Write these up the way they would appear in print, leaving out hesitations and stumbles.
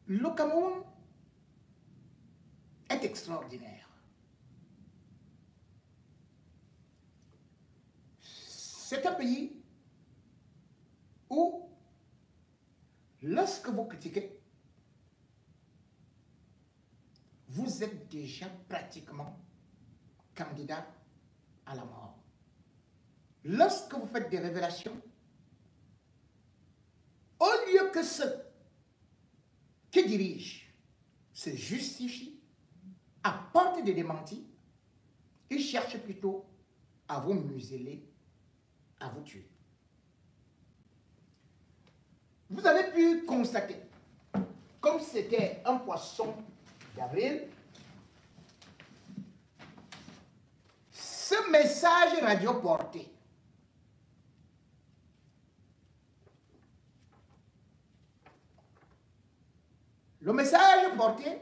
Le Cameroun est extraordinaire. C'est un pays où, lorsque vous critiquez, vous êtes déjà pratiquement candidat à la mort. Lorsque vous faites des révélations, au lieu que ceux qui dirigent se justifient, apportent des démentis, ils cherchent plutôt à vous museler, à vous tuer. Vous avez pu constater, comme c'était un poisson d'avril, ce message radio porté le message porté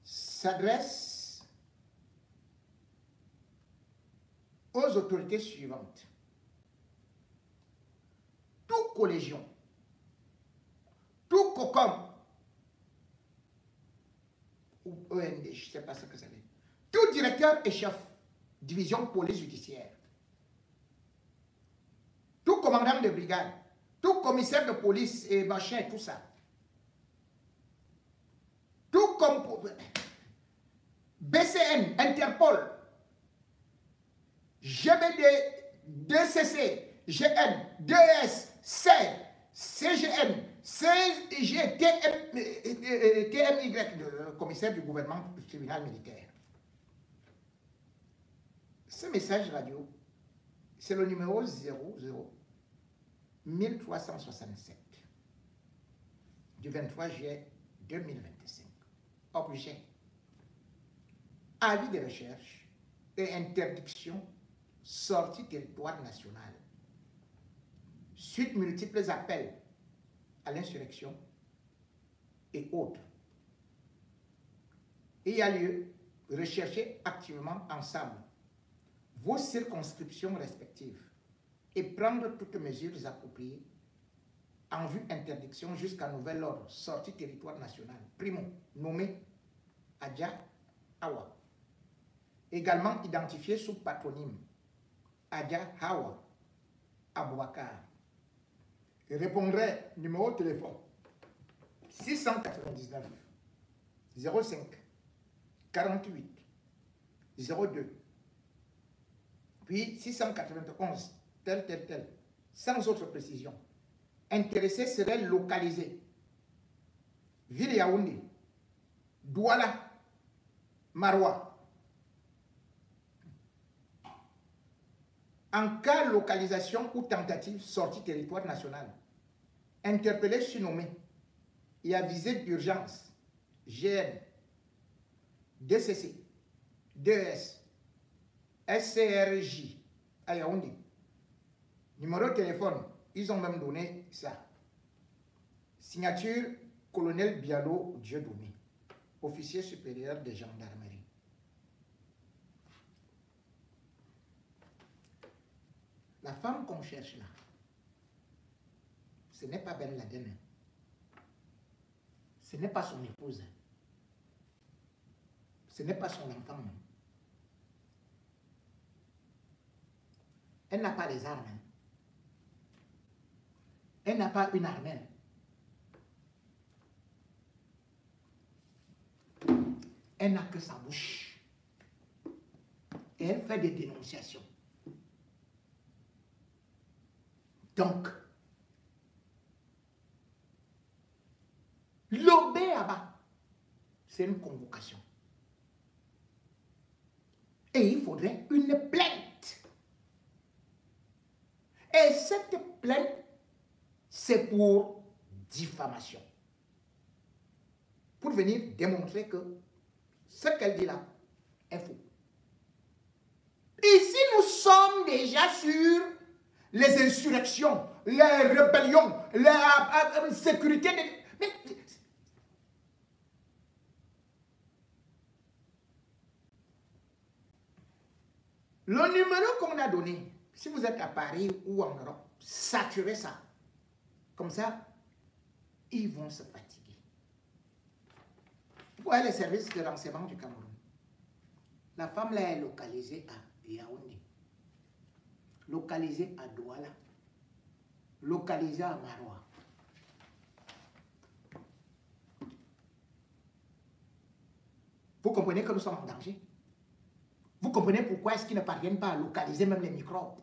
s'adresse aux autorités suivantes. Tout collégion, tout COCOM, ou END, je ne sais pas ce que ça veut dire, tout directeur et chef, division police judiciaire, tout commandant de brigade, tout commissaire de police et machin, tout ça, tout comme BCN, Interpol, GBD, DCC, GN, DS, C, CGN, CG, TMY, le commissaire du gouvernement du tribunal militaire. Ce message radio, c'est le numéro 00 1367 du 23 juillet 2025. Objet, avis de recherche et interdiction sortie territoire national. Suite multiples appels à l'insurrection et autres. Il y a lieu de rechercher activement ensemble vos circonscriptions respectives et prendre toutes mesures appropriées en vue interdiction jusqu'à nouvel ordre, sortie territoire national. Primo, nommé Adja Awa. Également identifié sous patronyme Adja Hawa Abouakar. Je répondrai numéro de téléphone 699 05 48 02 puis 691 tel, sans autre précision. Intéressés seraient localisés. Ville Yaoundé, Douala, Maroua. En cas de localisation ou tentative sortie territoire national, interpellés surnommés et avisés d'urgence, GN, DCC, DS, SCRJ, à Yaoundé. Numéro de téléphone, ils ont même donné ça. Signature, colonel Bialo Dieudonné, officier supérieur de gendarmerie. La femme qu'on cherche là, ce n'est pas Ben Laden. Ce n'est pas son épouse. Ce n'est pas son enfant. Elle n'a pas les armes. Elle n'a pas une armée. Elle n'a que sa bouche. Et elle fait des dénonciations. Donc, l'Obéaba, c'est une convocation. Et il faudrait une plainte. Et cette plainte, c'est pour diffamation. Pour venir démontrer que ce qu'elle dit là est faux. Ici, nous sommes déjà sur les insurrections, les rébellions, la sécurité. Mais, le numéro qu'on a donné, si vous êtes à Paris ou en Europe, saturez ça. Comme ça, ils vont se fatiguer. Vous voyez les services de renseignement du Cameroun. La femme là est localisée à Yaoundé, localisée à Douala, localisée à Maroua. Vous comprenez que nous sommes en danger? Vous comprenez pourquoi est-ce qu'ils ne parviennent pas à localiser même les microbes?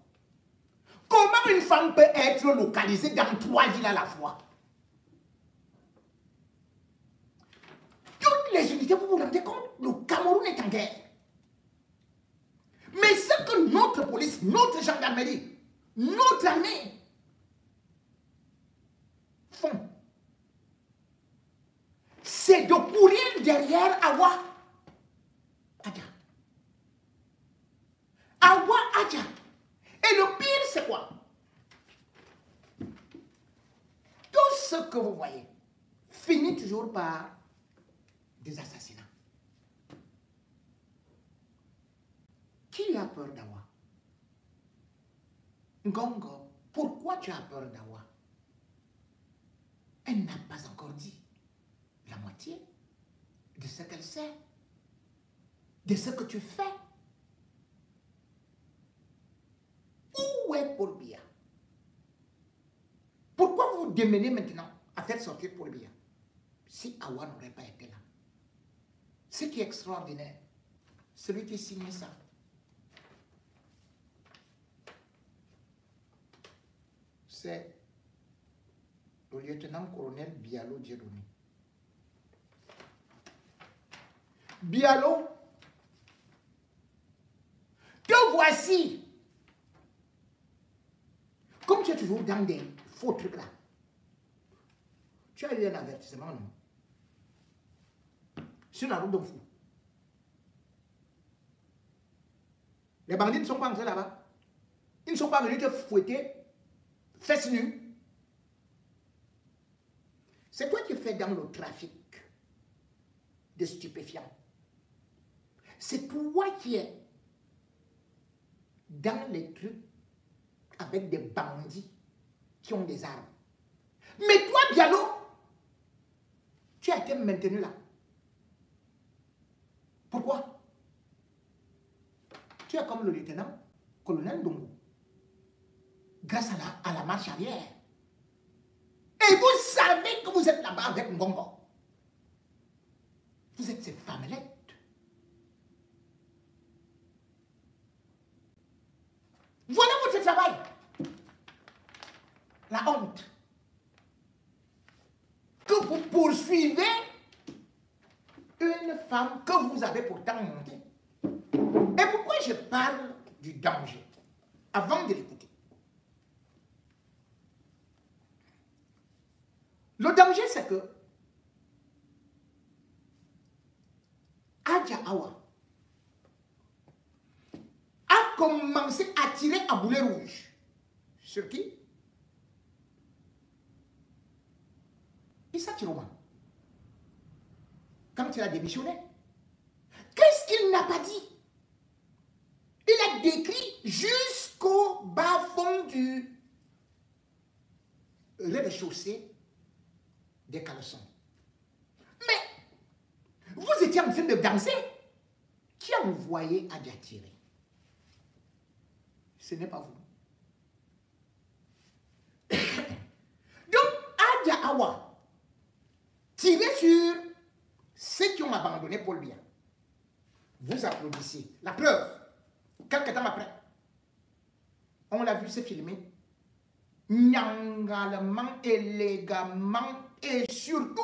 Comment une femme peut être localisée dans 3 villes à la fois? Toutes les unités, vous vous rendez compte? Le Cameroun est en guerre. Mais ce que notre police, notre gendarmerie, notre armée font, c'est de courir derrière Awa Adja. Awa Adja. Et le pire, c'est quoi? Tout ce que vous voyez finit toujours par des assassinats. Qui a peur d'Awa? Ngongo, pourquoi tu as peur d'Awa? Elle n'a pas encore dit la moitié de ce qu'elle sait, de ce que tu fais. Où est Paul Biya? Pourquoi vous démenez maintenant à faire sortir Paul Biya si Awa n'aurait pas été là? Ce qui est extraordinaire, celui qui signe ça, c'est le lieutenant-colonel Bialo Dieudonné. Bialo, te voici. Comme tu es toujours dans des faux trucs là, tu as eu un avertissement, non? Sur la route de fou. Les bandits ne sont pas entrés là-bas. Ils ne sont pas venus te fouetter, fesses nues. C'est toi qui fais dans le trafic de stupéfiants. C'est toi qui es dans les trucs avec des bandits qui ont des armes. Mais toi, Bialo, tu as été maintenu là. Pourquoi? Tu es comme le lieutenant-colonel Dongo. Grâce à la marche arrière. Et vous savez que vous êtes là-bas avec Ngongo. Vous êtes ces femmelettes. Voilà votre travail. La honte. Que vous poursuivez une femme que vous avez pourtant montée. Et pourquoi je parle du danger avant de l'écouter? Le danger, c'est que Adja Awa a commencé à tirer à boulet rouge. Sur qui? Issa Tiroma. Quand il a démissionné, qu'est-ce qu'il n'a pas dit? Il a décrit jusqu'au bas-fond du rez-de-chaussée des caleçons. Mais vous étiez en train de danser. Qui a envoyé Adja tirer? Ce n'est pas vous. Donc, Adja Awa tirait sur ceux qui ont abandonné Paul Biya. Vous applaudissez. La preuve, quelques temps après, on l'a vu se filmer nyangalement, élégamment et surtout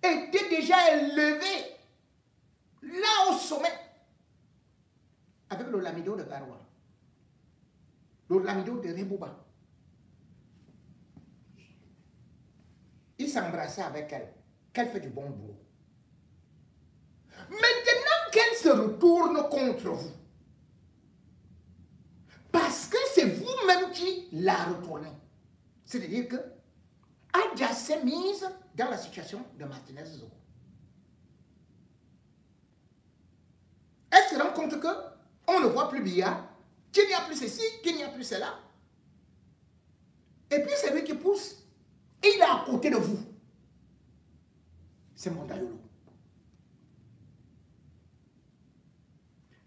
était déjà élevé là au sommet avec le lamido de Garoua, le lamido de Rebouba. Il s'embrassait avec elle, qu'elle fait du bon boulot. Maintenant qu'elle se retourne contre vous, parce que c'est vous-même qui l'a retournée. C'est-à-dire que Adja s'est mise dans la situation de Martinez Zogo. Elle se rend compte qu'on ne voit plus Biya, qu'il n'y a plus ceci, qu'il n'y a plus cela. Et puis c'est lui qui pousse Et il est à côté de vous. C'est Mondayolo.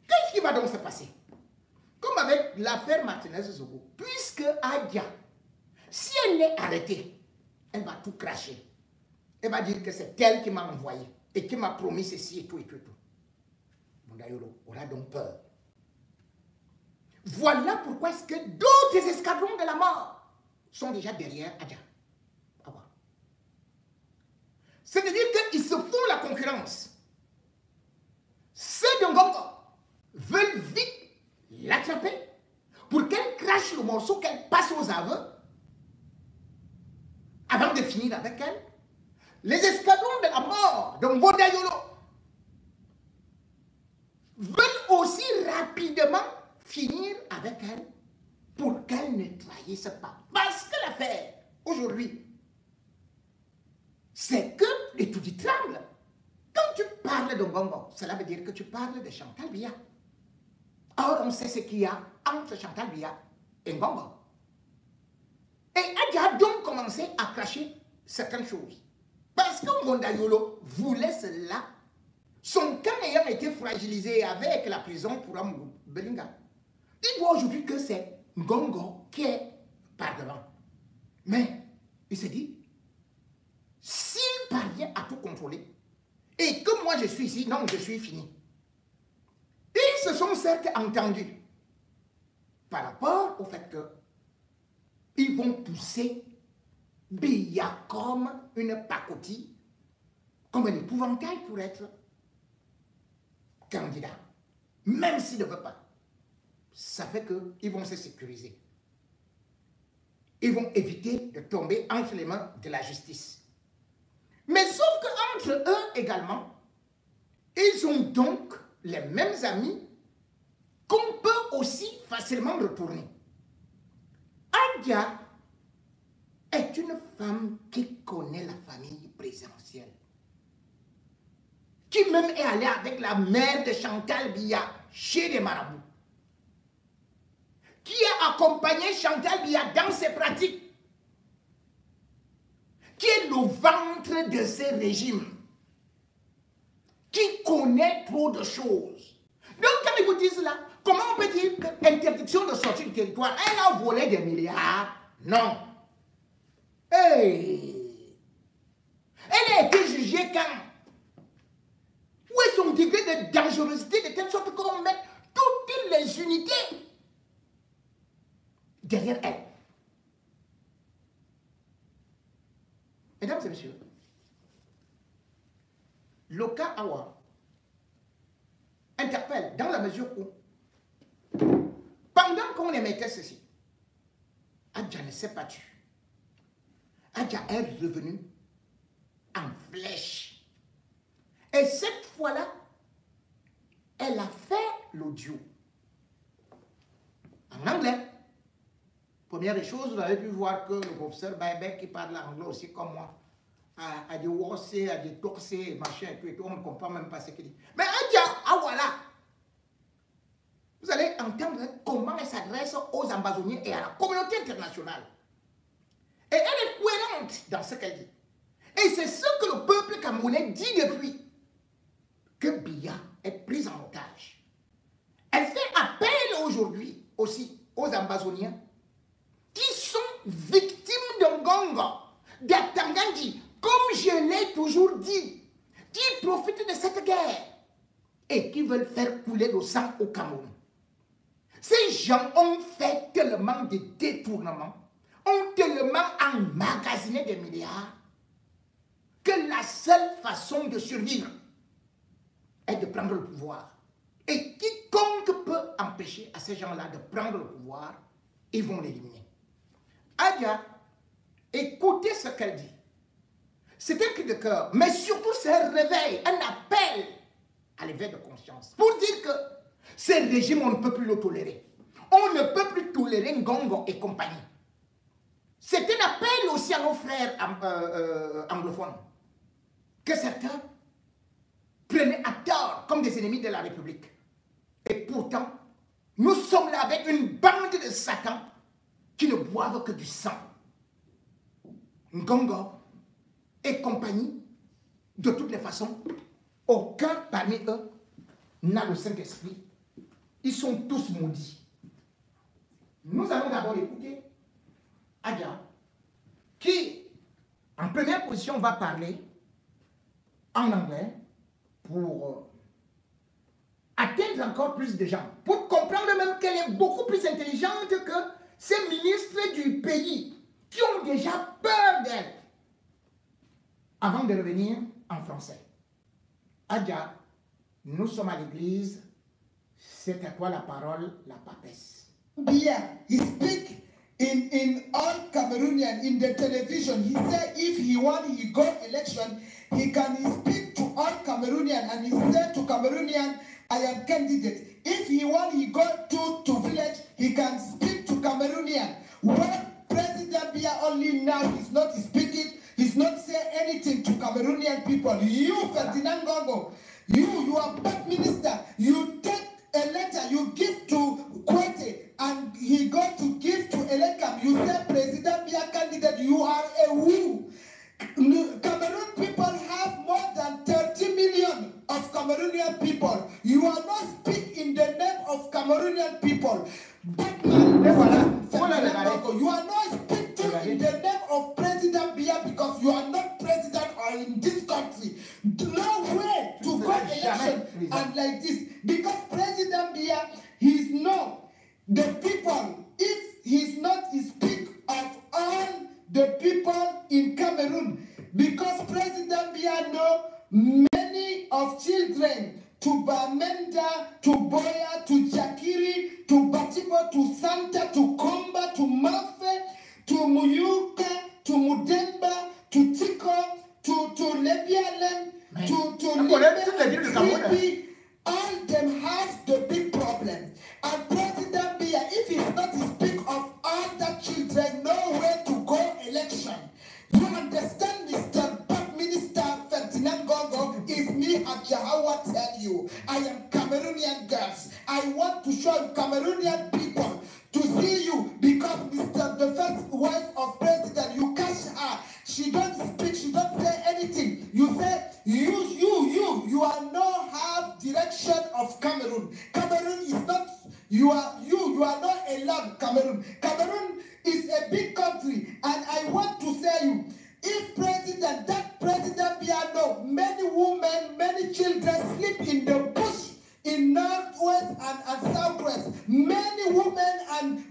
Qu'est-ce qui va donc se passer? Comme avec l'affaire Martinez-Zogo, puisque Adia, si elle est arrêtée, elle va tout cracher. Elle va dire que c'est elle qui m'a envoyé et qui m'a promis ceci et tout et tout et tout. Mondayolo aura donc peur. Voilà pourquoi est-ce que d'autres escadrons de la mort sont déjà derrière Adia. C'est-à-dire qu'ils se font la concurrence. Ceux de Ngongo veulent vite l'attraper pour qu'elle crache le morceau, qu'elle passe aux aveux avant de finir avec elle. Les escadrons de la mort de Mondayolo veulent aussi rapidement finir avec elle pour qu'elle ne trahisse pas. Parce que l'affaire, aujourd'hui, c'est que l'étoudi tremble. Quand tu parles de Ngongo, cela veut dire que tu parles de Chantal Biya. Or, on sait ce qu'il y a entre Chantal Biya et Ngongo. Et Adia a donc commencé à cracher certaines choses. Parce que Mondayolo voulait cela, son camp ayant été fragilisé avec la prison pour Amou Belinga. Il voit aujourd'hui que c'est Ngongo qui est par devant. Mais il se dit, s'il parvient à tout contrôler, et que moi je suis ici, non, je suis fini. Ils se sont certes entendus par rapport au fait que ils vont pousser Biya comme une pacotille, comme un épouvantail pour être candidat, même s'il ne veut pas. Ça fait qu'ils vont se sécuriser. Ils vont éviter de tomber entre les mains de la justice. Mais sauf qu'entre eux également, ils ont donc les mêmes amis qu'on peut aussi facilement retourner. Adia est une femme qui connaît la famille présidentielle, qui même est allée avec la mère de Chantal Biya chez les marabouts, qui a accompagné Chantal Biya dans ses pratiques, qui est le ventre de ces régimes, qui connaît trop de choses. Donc quand ils vous disent là, comment on peut dire qu'interdiction de sortir du territoire, elle a volé des milliards? Non. Hey. Elle a été jugée quand? Où est son degré de dangerosité de telle sorte qu'on met toutes les unités derrière elle? Mesdames et messieurs, le cas Awa interpelle dans la mesure où, pendant qu'on émettait ceci, Adia ne s'est pas tue. Adia est revenue en flèche. Et cette fois-là, elle a fait l'audio en anglais. Première des choses, vous avez pu voir que le professeur Baebek, qui parle anglais aussi comme moi, a dit wossé, a dit torsé, machin et tout, on ne comprend même pas ce qu'il dit. Mais Adia, ah voilà! Vous allez entendre comment elle s'adresse aux ambazoniens et à la communauté internationale. Et elle est cohérente dans ce qu'elle dit. Et c'est ce que le peuple camerounais dit depuis que Biya est prise en otage. Elle fait appel aujourd'hui aussi aux ambazoniens qui sont victimes de Ngongo, d'Atangandji, comme je l'ai toujours dit, qui profitent de cette guerre et qui veulent faire couler le sang au Cameroun. Ces gens ont fait tellement de détournements, ont tellement emmagasiné des milliards, que la seule façon de survivre est de prendre le pouvoir. Et quiconque peut empêcher à ces gens-là de prendre le pouvoir, ils vont l'éliminer. Adia, écoutez ce qu'elle dit. C'est un cri de cœur, mais surtout c'est un réveil, un appel à l'éveil de conscience. Pour dire que ce régime, on ne peut plus le tolérer. On ne peut plus tolérer Ngongo et compagnie. C'est un appel aussi à nos frères anglophones, que certains prenaient à tort comme des ennemis de la République. Et pourtant, nous sommes là avec une bande de Satan qui ne boivent que du sang. Ngongo et compagnie, de toutes les façons, aucun parmi eux n'a le Saint-Esprit. Ils sont tous maudits. Nous allons d'abord écouter Adja, qui, en première position, va parler en anglais pour atteindre encore plus de gens, pour comprendre même qu'elle est beaucoup plus intelligente que ces ministres du pays qui ont déjà peur d'elle, avant de revenir en français. Adja, nous sommes à l'église, c'est à toi la parole, la papesse. Yeah, he speak in all Cameroonian, in the television. He said if he want, he go election, he speak to all Cameroonian and he said to Cameroonian, I am candidate. If he want, he go to village, he can speak to Cameroonian. When President Biya only now, he's not speaking, he's not say anything to Cameroonian people. You, Ferdinand Ngongo, you are Prime Minister, you take a letter, you give to Kwete, and he go to give to Elekam. You say President Biya candidate, you are a who? Cameroon people have more than 30 million of Cameroonian people. You are not speak in the name of Cameroonian people. Batman, you are not speaking in the name of President Biya because you are not president or in this country. No way to go election and like this. Because President Biya, he's not the people. If he's not speak of all the people in Cameroon, because President Biya know many of children to Bamenda, to Boya, to Jakiri, to Batibo, to Santa, to Komba, to Mafe, to Muyuka, to Mudemba, to Tiko, to Lebialem, to Libe, all them have the big problem. And President Biya, if he not speak of all the children, nowhere to go election. You understand, Mr. Prime Minister Ferdinand Ngongo, is me at Jahawa tell you, I am Cameroonian girls. I want to show Cameroonian people to see you because Mr. the first wife of president, you catch her. She don't speak, she don't say anything. You say, you are no have direction of Cameroon. Cameroon is not, you are not allowed Cameroon. Cameroon is a big country, and I want to say you, if that President Biya, many women, many children sleep in the bush in northwest and southwest. Many women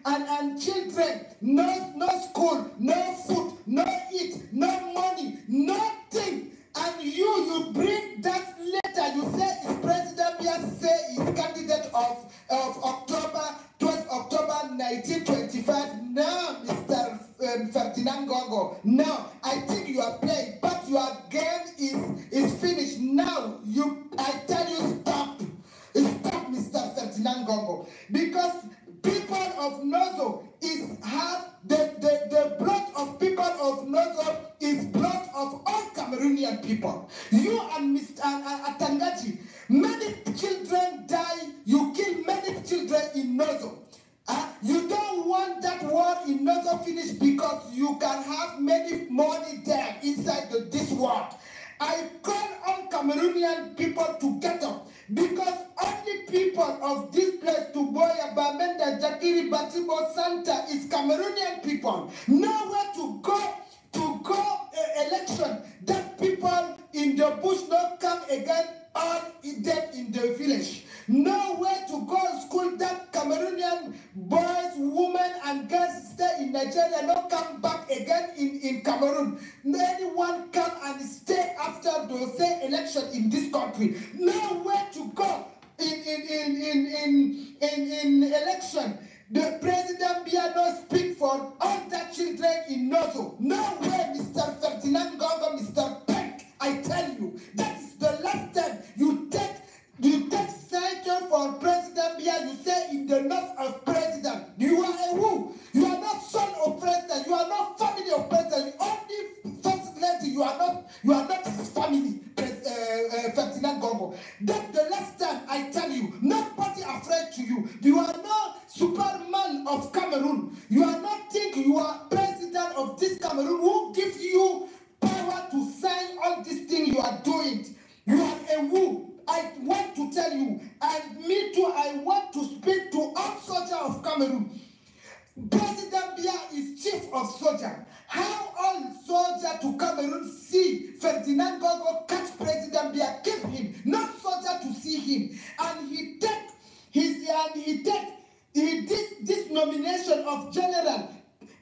and children, no school, no food, no eat, no money, nothing. And you bring that letter, you say is President Biya say is candidate of October, 12th October 1925. Now, Mr. Ferdinand Ngongo, now I think you are playing, but your game is finished. Now, I tell you stop. Stop, Mr. Ferdinand Ngongo. Because people of Nozo have the blood of people of Nozo is blood of all Cameroonian people. You and Mr. Atangachi, many children die, you kill many children in Nozo. You don't want that war in Nozo finished because you can have many money there inside this world. I call on Cameroonian people to get up because only people of this place, to Boya, Bamenda, Jakiri, Batibo, Santa, is Cameroonian people. Nowhere to go election. That people in the bush not come again, all dead in the village. Nowhere to go to school. That Cameroonian boys, women, and girls stay in Nigeria, not come back again in Cameroon. Anyone come and stay after the say election in this country. Nowhere to go in election. The President Biya don't speak for all the children in Nozo. Nowhere, Mr. Ferdinand Ngongo, Mr. Peck, I tell you, that is the last time you take sanction for President Biya. You say in the north of president, you are a who? You are not son of president. You are not family of president. Only first lady. You are not his family. Ferdinand Ngongo. That's the last time I tell you. Nobody afraid to you. You are not Superman of Cameroon. You are not think you are president of this Cameroon. Who gives you power to sign all these things you are doing? You are a who? I want to tell you, and me too, I want to speak to all soldiers of Cameroon. President Biya is chief of soldier. How all soldiers to Cameroon see Ferdinand Gogo catch President Biya, keep him, not soldier to see him, and he did this nomination of general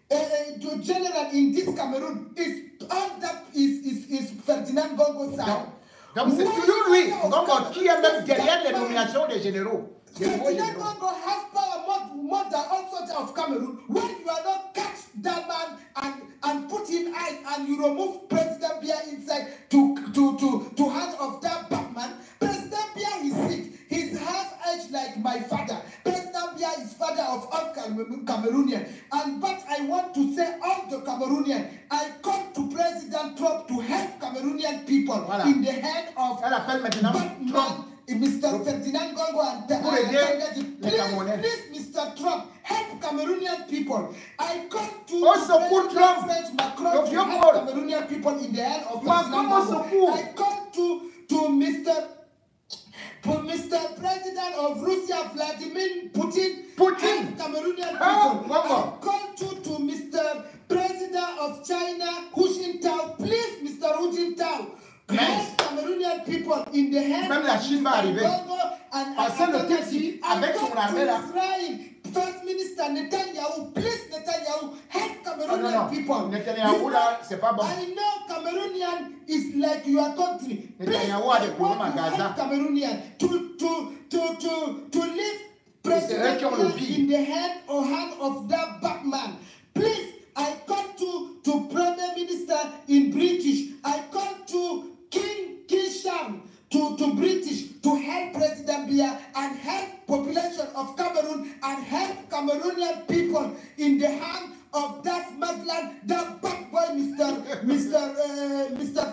to general in this Cameroon is all that is Ferdinand Gogo's side. Donc c'est toujours lui, Gogo, qui est même derrière les nominations des généraux. Ferdinand Gogo has power more than all soldiers of Cameroon. When you are not catch that man and put him out and you remove President Biya inside to hand of that Batman, President Biya is sick. He's half age like my father. President Biya is father of all Cameroonians. But I want to say all the Cameroonians, I come to President Trump to help Cameroonian people in the hand of Batman, Mr. Ferdinand Gogo and please, Mr. Trump, help Cameroonian people. I come to Trump, French Macron to help Cameroonian people in the hand of Ferdinand Gogo. I come to Mr. President of Russia, Vladimir Putin, help Cameroonian people. I come to Mr. President of China, Hu Jintao, please, Mr. Hu Jintao, help Cameroonian people in the hands même la Chine va arriver. Parce que le Tessie, avec son armée là. First Minister Netanyahu, please Netanyahu, help Cameroonian people. Netanyahu là, c'est pas bon. I know Cameroonian is like your country. Netanyahu a des problèmes à Gaza. Cameroonian to leave President in the hand of that Batman. Please, I come to Prime Minister in British. I come to King Sham to British to help President Biya and help population of Cameroon and help Cameroonian people in the hand of that Muslim, that bad boy, Mr.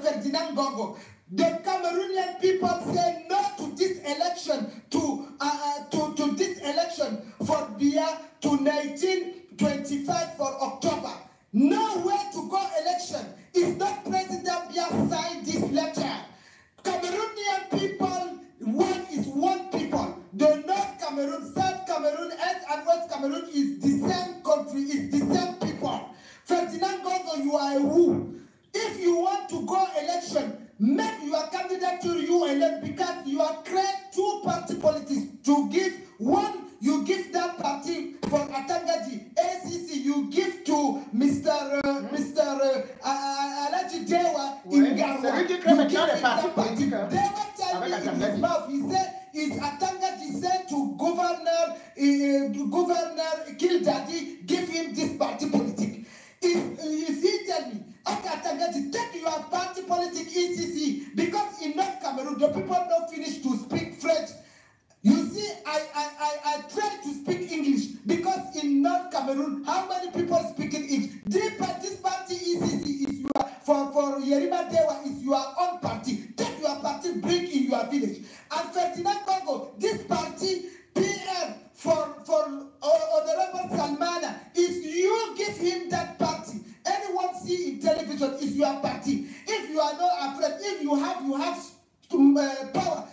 Ferdinand Gogo. The Cameroonian people say no to this election, to this election for Biya to 1925 for October. Nowhere to go election. If not President Biya signed this letter. Cameroonian people, one is one people. The North Cameroon, South Cameroon, East and West Cameroon is the same country, is the same people. Ferdinand Gogo, you are a who? If you want to go election, make your candidature you elect because you are create two-party politics to give one. You give that party for Atangaji, ACC. You give to Mr. Alaji Dewa in Gawa. You give that party. Dewa tell me in his mouth. He said, "Is Atangaji said to Governor Kildadi give him this party politics?" If he tell me, Atangaji, take your party politics ECC because in North Cameroon the people don't finish to speak French. You see, I try to speak English because in North Cameroon, how many people speak English? This party ECC is your, for Yerima Dewa is your own party. Take your party, bring in your village. And Ferdinand Gogo, this party, PM for Honorable Salmana, is you give him that party. Anyone see in television is your party. If you are not afraid, if you have power,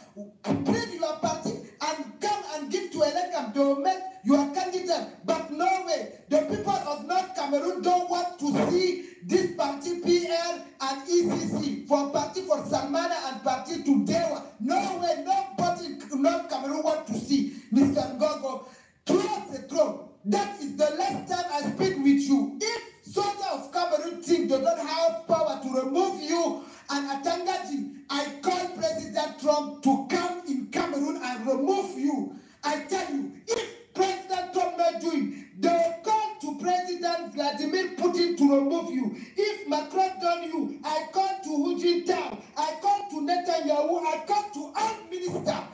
bring your party and come and give to elect to make your candidate. But no way. The people of North Cameroon don't want to see this party PL and ECC for party for Salmana and party to Dewa. No way. Nobody in North Cameroon want to see Mr. Gogo. Throw the throne. That is the last time I speak with you. If soldiers of Cameroon think they don't have power to remove you and Atangaji, I call President Trump to come in Cameroon and remove you. I tell you, if President Trump not doing, they will call to President Vladimir Putin to remove you. If Macron done you, I call to Hu Jintao, I call to Netanyahu, I call to all ministers.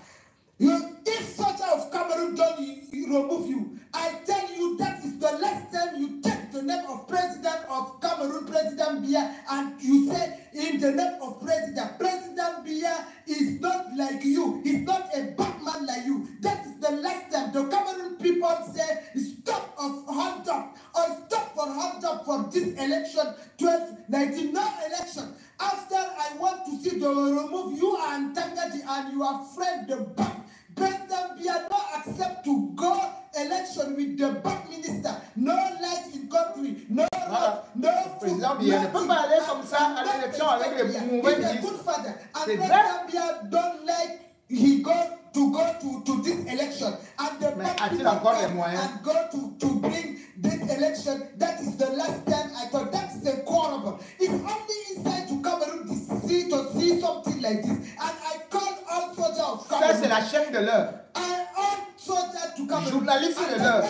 If soldiers of Cameroon don't remove you, I tell you that is the last time you take the name of President of Cameroon, President Biya, and you say in the name of President Biya is not like you. He's not a Batman like you. That is the last time the Cameroon people say stop of hold up or stop for hold up for this election 19 19, no election. After I want to see the remove you and Tangaji and your friend, the bank. President Biya no accept to go election with the bank minister. No light in country, no road, no food. Président Biya ne peut pas aller comme ça à l'élection avec les mauvais ministres. He's a good father. And President Biya don't like he go to this election. And the bank people and go to bring this election. That is the last time I thought that's the horrible. It's only inside to Cameroon to see something like this. And I called all soldiers of Cameroon. Ça c'est la chaîne de l'heure. I all soldiers to Cameroon. Journaliste de l'heure.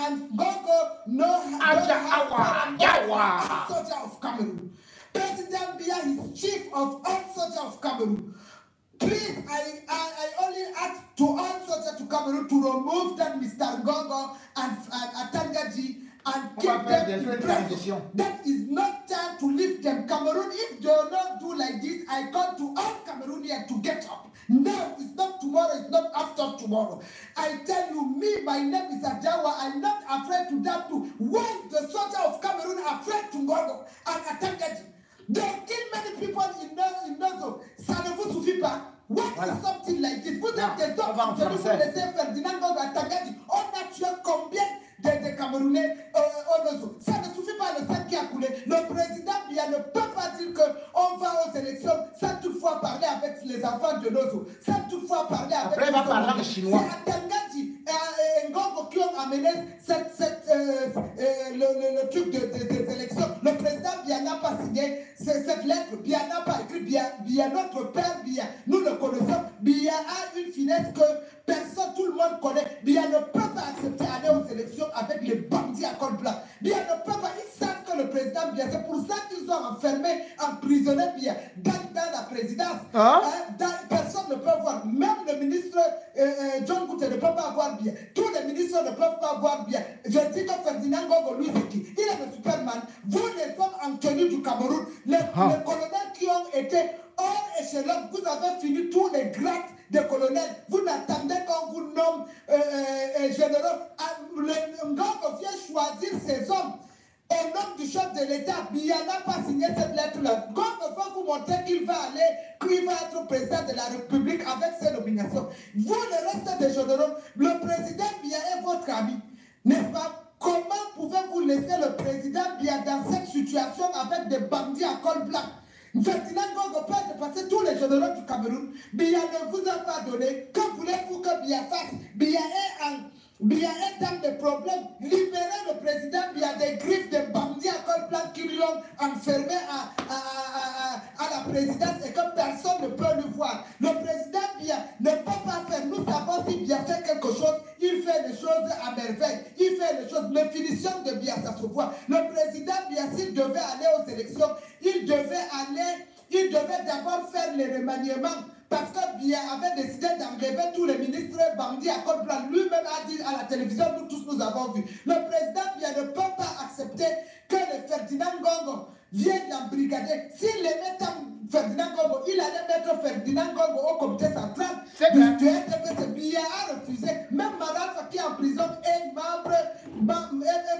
And Gogo no Yawa. Soldier of Cameroon. President Biya is chief of all soldiers of Cameroon. Please, I only ask to all soldiers to Cameroon to remove that Mr. Gogo and Atangaji and keep them in prison. That is not time to leave them. Cameroon, if they will not do like this, I call to all Cameroonians to get up. Now, it's not tomorrow, it's not after tomorrow. I tell you, me, my name is Ajawa. I'm not afraid to die too. Why the soldiers of Cameroon are afraid to Gogo and Atangaji? They kill many people in Nozo. Ça ne vous suffit pas. What is something like this? Vous êtes des hommes, vous laissez Ferdinand Gogo à Tangaji. On a tué combien de Camerounais au Nozo? Ça ne suffit pas le sang qui a coulé. Le président Biya ne peut pas dire qu'on va aux élections sans toutefois parler avec les enfants de Nozo. Sans toutefois parler avec les enfants de Chinois. C'est à Tangaji et Ngogo qui ont amené le truc des élections. Le président Biya n'a pas signé cette lettre. Biya n'a pas écrit. Biya, notre père Biya, nous le connaissons. Biya a une finesse que personne, tout le monde connaît. Biya ne peut pas accepter d'aller aux élections avec les bandits à col blanc. Biya ne peut pas. Ils savent que le président Biya, c'est pour ça qu'ils ont enfermé, emprisonné Biya dans la présidence. Personne ne peut voir. Même le ministre John Goute ne peut pas voir Biya. Tous les ministres ne peuvent pas voir Biya. Je dis que Ferdinand Gogo, lui, c'est qui? Il est le Superman. Vous, les femmes en tenue du Cameroun, les colonels qui ont été hors échelon, vous avez fini tous les grades de colonels. Vous n'attendez qu'on vous nomme généraux. Le Ngogo vient choisir ses hommes. Au nom du chef de l'État, Biya n'a pas signé cette lettre-là. Gogo va vous montrer qu'il va être président de la République avec ses nominations. Vous, le reste des généraux, le président Biya est votre ami, n'est-ce pas? Comment pouvez-vous laisser le président Biya dans cette situation avec des bandits à col blanc? Ferdinand Gogo peut dépasser tous les généraux du Cameroun. Biya ne vous a pas donné. Que voulez-vous que Biya fasse? Biya est dans des problèmes. Libérez le président Biya des griffes des bandits à col blanc qui l'ont enfermé à la présidence et que personne ne peut le voir. Le président Biya ne peut pas faire. Nous savons si Biya fait quelque chose, il fait les choses à merveille. Il fait les choses. Les finitions de Biya, ça se voit. Le président Biya, s'il devait aller aux élections, il devait d'abord faire les remaniements. Parce que Biya avait décidé d'enlever tous les ministres bandits à col blanc. Lui-même a dit à la télévision, nous tous nous avons vu. Le président Biya ne peut pas accepter que le Ferdinand Gogo vienne l'embrigader. S'il les met en Ferdinand Gogo, il allait mettre Ferdinand Gogo au comité central. Biya a refusé. Même Marafa qui est en prison est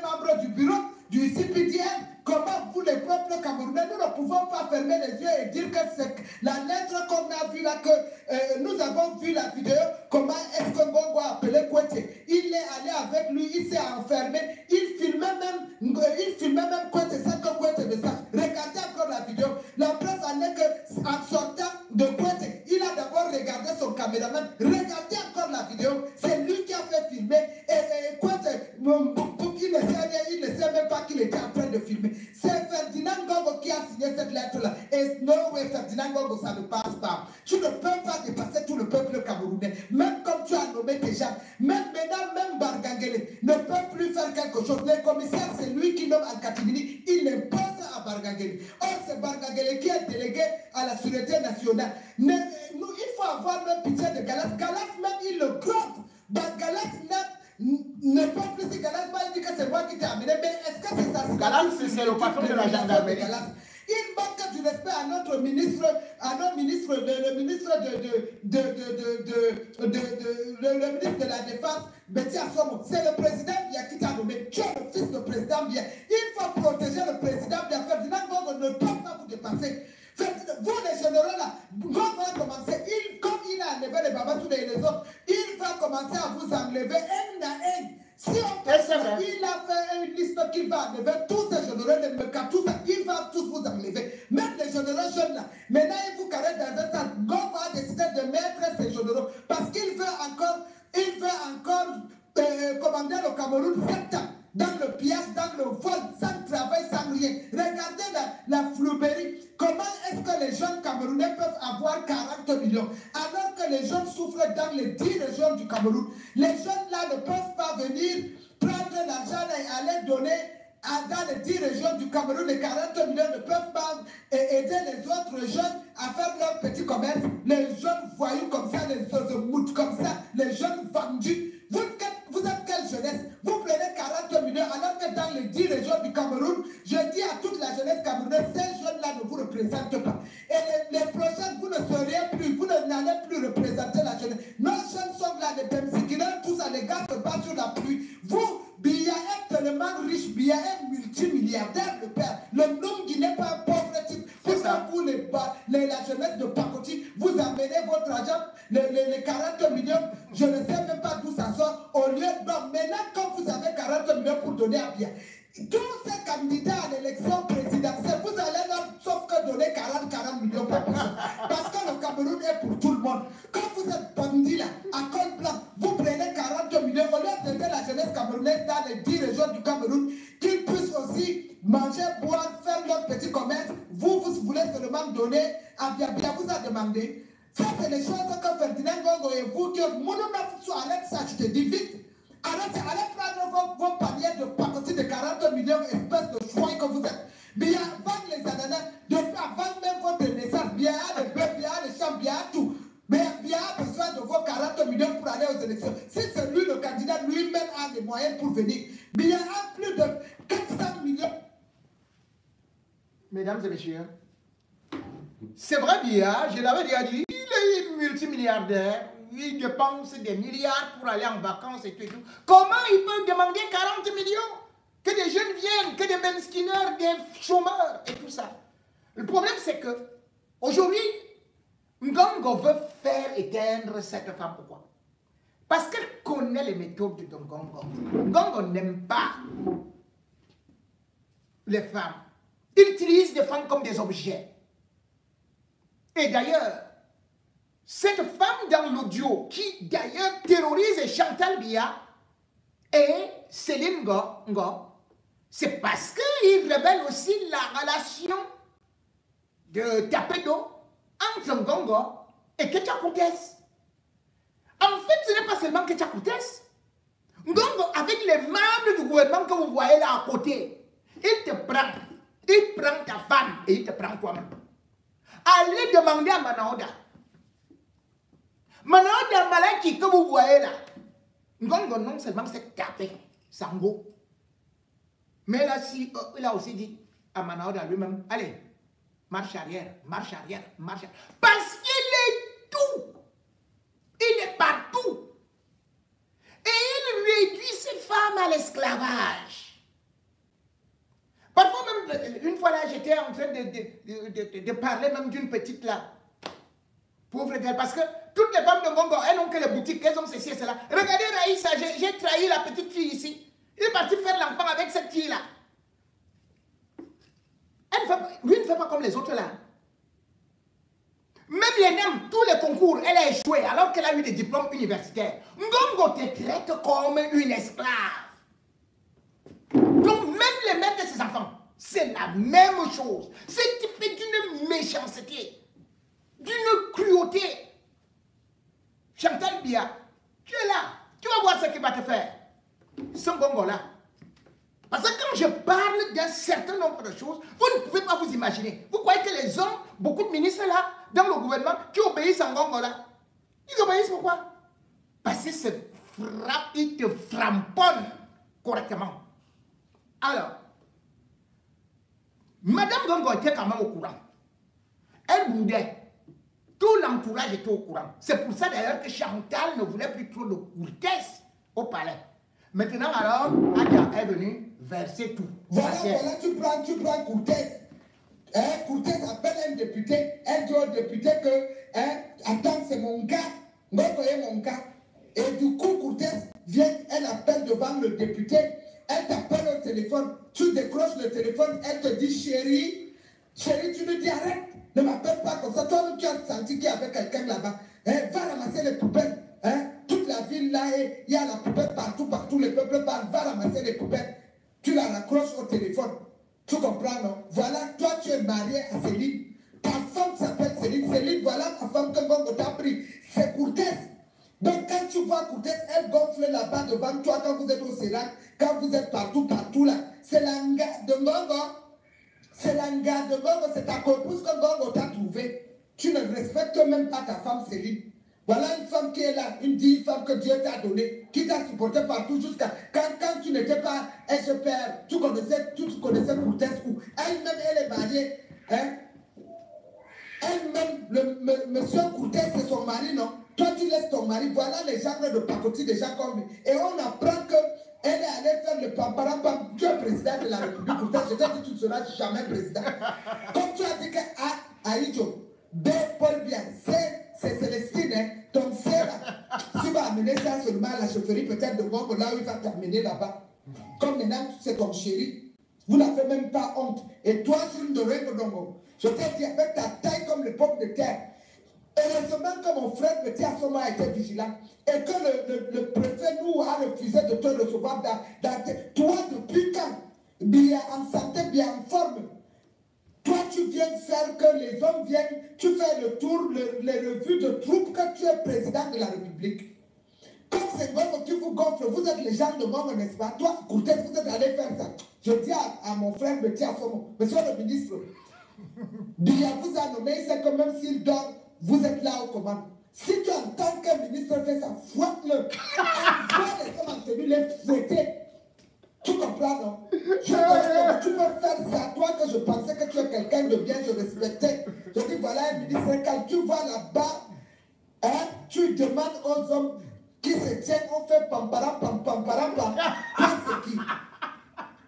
membre du bureau du CPDM. Comment vous, les peuples camerounais, nous ne pouvons pas fermer les yeux et dire que c'est la lettre qu'on a vue là, que nous avons vu la vidéo, comment est-ce que Gogo a appelé Kouete. Il est allé avec lui, il s'est enfermé, il filmait même Kouete sans que Kouete ne sache. Regardez encore la vidéo. La preuve en est qu'en sortant de Kouete, il a d'abord regardé son caméraman. Regardez encore la vidéo. C'est lui qui a fait filmer. Et Kouete, il ne sait même pas qu'il était en train de filmer. C'est Ferdinand Gogo qui a signé cette lettre-là. Et non, oui, Ferdinand Gogo, ça ne passe pas. Tu ne peux pas dépasser tout le peuple camerounais. Même comme tu as nommé déjà. Même maintenant, même Bargangele ne peut plus faire quelque chose. Le commissaire, c'est lui qui nomme Al-Katimini. Il l'impose à Bargangele. Or, c'est Bargangele qui est délégué à la sûreté nationale. Il faut avoir même pitié de Galas. Galas, même, il le grotte. Galas ne peut plus si Galas va dire que c'est moi qui t'ai amené. Mais est-ce que c'est ça? Galas, c'est le patron de la gendarmerie. Il manque du respect à notre ministre, le ministre le ministre de la Défense, Betty Assomo. C'est le président Biya qui t'a nommé. Tu es le fils du président Biya. Il faut protéger le président Biya. Ferdinand Gongo ne peut pas vous dépasser. Vous les généraux là, Gongo va commencer, comme il a enlevé les Babatouna et les autres, il va commencer à vous enlever un à un. Si on peut, il a fait une liste qu'il va enlever tous ces généraux, les mecs, tout ça, il va tous vous enlever. Même les généraux jeunes là. Maintenant, il vous carré dans un sens. Gongo a décidé de mettre ces généraux parce qu'il veut encore commander le Cameroun 7 ans. Dans le piège, dans le vol, sans travail, sans rien. Regardez la flouberie. Comment est-ce que les jeunes Camerounais peuvent avoir 40 millions alors que les jeunes souffrent dans les 10 régions du Cameroun? Les jeunes là ne peuvent pas venir prendre l'argent et aller donner dans les 10 régions du Cameroun. Les 40 millions ne peuvent pas aider les autres jeunes à faire leur petit commerce. Les jeunes voyous comme ça, les moutes comme ça, les jeunes vendus. Vous êtes quelle jeunesse? Vous prenez 40 millions alors que dans les 10 régions du Cameroun, je dis à toute la jeunesse camerounaise, ces jeunes-là ne vous représentent pas. Et les prochaines, vous ne serez plus, vous n'allez plus représenter la jeunesse. Nos jeunes sont là, les Pemsikina, tous ça, les gars se battent sur la pluie. Vous, Biya est tellement riche, Biya est multimilliardaire, le père. Le nom qui n'est pas un pauvre type. C'est ça. Vous, la jeunesse de Pakoti, vous amenez votre argent, les 40 millions, je ne sais même pas d'où ça sort. Au lieu de maintenant, quand vous avez 40 millions pour donner à Biya, tous ces candidats à l'élection présidentielle, vous allez leur sauf que donner 40 millions par personne. Parce que le Cameroun est pour tout le monde. Quand vous êtes bandit là, à col blanc, vous prenez 40 millions, au lieu d'aider la jeunesse camerounaise dans les 10 régions du Cameroun, qu'ils puissent aussi manger, boire, faire leur petit commerce, vous voulez seulement donner à Biya. Biya vous a demandé. Ça, c'est les choses que Ferdinand Gongo et vous, que arrête ça, je te dis vite. Arrêtez, allez prendre vos paniers de Pakoti de 40 millions, espèce de choix que vous êtes. Biya, vendre les ananas, avant même votre naissance, Biya a les bœufs, Biya a les champs, Biya a tout. Mais Biya a besoin de vos 40 millions pour aller aux élections. Si c'est lui, le candidat, lui-même a les moyens pour venir. Biya a plus de 400 millions. Mesdames et messieurs, c'est vrai, Biya, je l'avais déjà dit, il est multimilliardaire. Il dépense des milliards pour aller en vacances et tout. Comment il peut demander 40 millions? Que des jeunes viennent, que des benskineurs, des chômeurs et tout ça. Le problème, c'est que aujourd'hui, Ngongo veut faire éteindre cette femme. Pourquoi? Parce qu'elle connaît les méthodes de Ngongo. Ngongo n'aime pas les femmes. Il utilise les femmes comme des objets. Et d'ailleurs, cette femme dans l'audio qui d'ailleurs terrorise Chantal Biya et Céline Ngo, c'est parce qu'il révèle aussi la relation de Tapedo entre Ngongo et Ketia Koutes. En fait, ce n'est pas seulement Ketia Koutes. Ngongo, avec les membres du gouvernement que vous voyez là à côté, il prend ta femme et il te prend toi-même. Allez demander à Manaoda. Manaoda Malaki que vous voyez là, Ngongo non seulement s'est tapé, Sango. Mais là, il a aussi dit à Manaoda lui-même, allez, marche arrière, marche arrière, marche arrière. Parce qu'il est tout. Il est partout. Et il réduit ces femmes à l'esclavage. Parfois même, une fois là, j'étais en train de parler même d'une petite là. Pauvre d'elle, parce que toutes les femmes de Ngongo, elles n'ont que les boutiques, elles ont ceci et cela. Regardez Raïssa, j'ai trahi la petite fille ici. Il est parti faire l'enfant avec cette fille-là. Lui ne fait pas comme les autres là. Même l'ENEM, tous les concours, elle a échoué alors qu'elle a eu des diplômes universitaires. Ngongo te traite comme une esclave. Donc même les mères de ses enfants, c'est la même chose. C'est type d'une méchanceté, d'une cruauté. Chantal Biya, tu es là, tu vas voir ce qu'il va te faire. Ce Ngongo-là. Parce que quand je parle d'un certain nombre de choses, vous ne pouvez pas vous imaginer. Vous croyez que les hommes, beaucoup de ministres là, dans le gouvernement, qui obéissent à Ngongo-là, ils obéissent pourquoi? Parce que ils te frapponnent correctement. Alors, Madame Ngongo était quand même au courant. Elle boudait. Tout l'entourage était au courant. C'est pour ça d'ailleurs que Chantal ne voulait plus trop de courtesse au palais. Maintenant alors, Adia est venue verser tout. Voilà, tu prends Courtès. Courtès appelle un député, elle dit au député que, attends, c'est mon gars, voyez mon gars. Et du coup, Courtès vient, elle appelle devant le député, elle t'appelle au téléphone, tu décroches le téléphone, elle te dit chérie, tu me dis arrête, ne m'appelle pas comme ça, toi tu as senti qu'il y avait quelqu'un là-bas, va ramasser les poubelles, toute la ville là, il y a la poubelle partout, les peuples parlent, va ramasser les poubelles, tu la raccroches au téléphone. Tu comprends, non? Voilà, toi, tu es marié à Céline. Ta femme s'appelle Céline. Céline, voilà ta femme que Gongo t'a pris. C'est Courtès. Donc, quand tu vois Courtès, elle gonfle là-bas devant toi quand vous êtes au Sénat, quand vous êtes partout là. C'est l'anga de Gongo. C'est l'anga de Gongo. C'est ta copousse que Gongo t'a trouvé. Tu ne respectes même pas ta femme Céline. Voilà une femme qui est là, une digne femme que Dieu t'a donnée, qui t'a supporté partout jusqu'à... Quand tu n'étais pas SPR, tu connaissais Courtès où elle-même, elle est mariée. Elle-même, le monsieur Courtès, c'est son mari, non? Toi, tu laisses ton mari. Voilà les genres de pacotis des gens comme lui. Et on apprend qu'elle est allée faire le pamparam. Tu es président de la République Courtès. Je t'ai dit, tu ne seras jamais président. Comme tu as dit qu'à Aïdjo, Paul Bien, c'est Célestine, hein? Donc c'est là. Tu vas amener ça seulement à la chefferie peut-être de Gongo, là où il va t'amener là-bas. Comme maintenant, c'est ton chéri. Vous n'avez même pas honte. Et toi, sur une de Gongo, je t'ai dit avec ta taille comme le pomme de terre. Heureusement que mon frère Petit à ce moment a été vigilant. Et que le préfet nous a refusé de te recevoir dans toi, depuis quand? Bien en santé, bien en forme. Toi, tu viens faire que les hommes viennent, tu fais le tour, les revues de troupes, que tu es président de la République. Comme c'est Gongo qui vous gonfle, vous êtes les gens de Gongo, n'est-ce pas? Toi, Courtès, vous êtes allé faire ça. Je dis à mon frère Petit Assomo, monsieur le ministre, Biya vous a nommé, c'est que même s'il dort, vous êtes là aux commandes. Si tu entends qu'un ministre fait ça, fouette-le. Toi, les hommes en tenue, les fouetter. Tu comprends, non? Tu peux faire ça. Toi, que je pensais que tu es quelqu'un de bien, je respectais. Je dis, voilà un ministre, quand tu vas là-bas, tu demandes aux hommes qui se tiennent, on fait pamparam. Toi, c'est qui?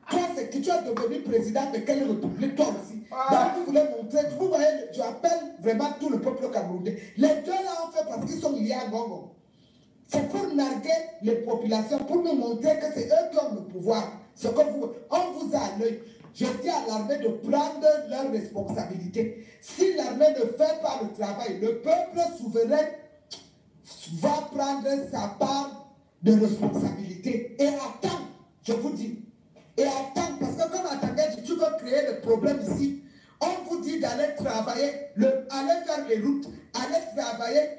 Toi, c'est qui? Tu es devenu président de quelle république, toi aussi? Donc, vous voulez montrer, vous voyez, tu appelles vraiment tout le peuple camerounais. Les deux là, on fait parce qu'ils sont liés à Gongo. C'est pour narguer les populations, pour nous montrer que c'est eux qui ont le pouvoir. Ce que on vous a à l'œil. Je dis à l'armée de prendre leurs responsabilités. Si l'armée ne fait pas le travail, le peuple souverain va prendre sa part de responsabilité. Et attends, je vous dis. Et attends, parce que comme attendez, tu veux créer le problème ici. On vous dit d'aller travailler, aller faire les routes, aller travailler,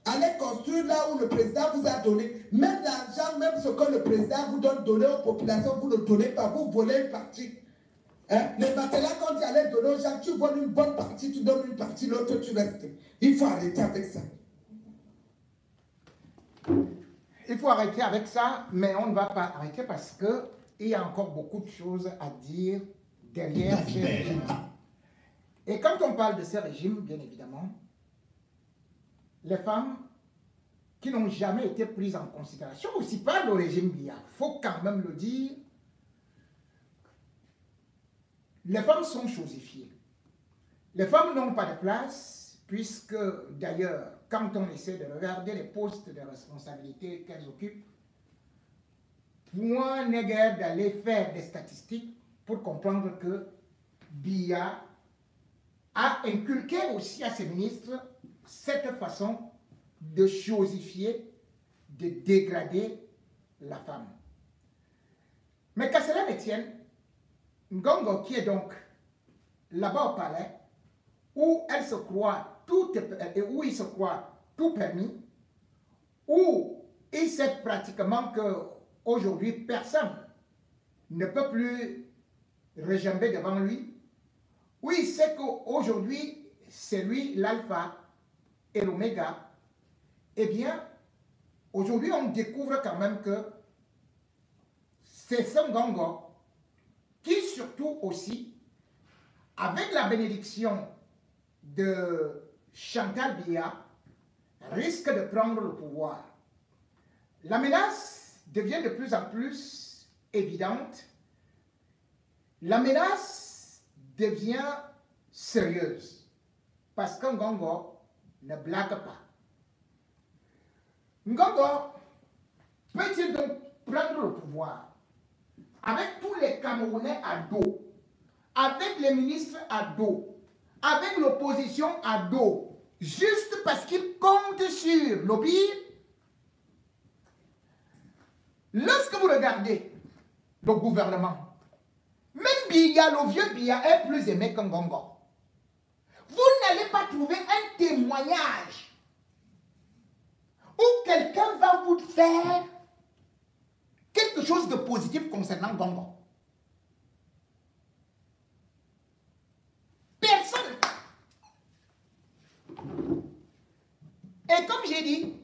aller construire là où le président vous a donné. Même l'argent, même ce que le président vous donne, donner aux populations, vous ne donnez pas, vous volez une partie. Les matelas, quand tu allais donner aux gens, tu voles une bonne partie, tu donnes une partie, l'autre tu restes. Il faut arrêter avec ça. Il faut arrêter avec ça, mais on ne va pas arrêter parce que il y a encore beaucoup de choses à dire derrière ces régimes. Et quand on parle de ces régimes, bien évidemment, les femmes qui n'ont jamais été prises en considération aussi par le régime Biya, il faut quand même le dire, les femmes sont chosifiées. Les femmes n'ont pas de place, puisque d'ailleurs, quand on essaie de regarder les postes de responsabilité qu'elles occupent, point n'est guère d'aller faire des statistiques pour comprendre que Biya a inculqué aussi à ses ministres cette façon de chosifier, de dégrader la femme. Mais qu'à cela ne tienne, Gongo, qui est donc là-bas au palais, où elle se croit où il se croit tout permis, où il sait pratiquement qu'aujourd'hui personne ne peut plus regimber devant lui, où il sait qu'aujourd'hui c'est lui l'alpha et l'oméga, eh bien, aujourd'hui on découvre quand même que c'est ce Gongo qui surtout aussi, avec la bénédiction de Chantal Biya risque de prendre le pouvoir. La menace devient de plus en plus évidente. La menace devient sérieuse parce que Ngongo ne blague pas. Ngongo peut-il donc prendre le pouvoir avec tous les Camerounais à dos, avec les ministres à dos, avec l'opposition à dos, juste parce qu'il compte sur lobby? Lorsque vous regardez le gouvernement, même Biya, le vieux Biya, est plus aimé qu'un Ngongo. Vous n'allez pas trouver un témoignage où quelqu'un va vous faire quelque chose de positif concernant Ngongo. Personne. Et comme j'ai dit,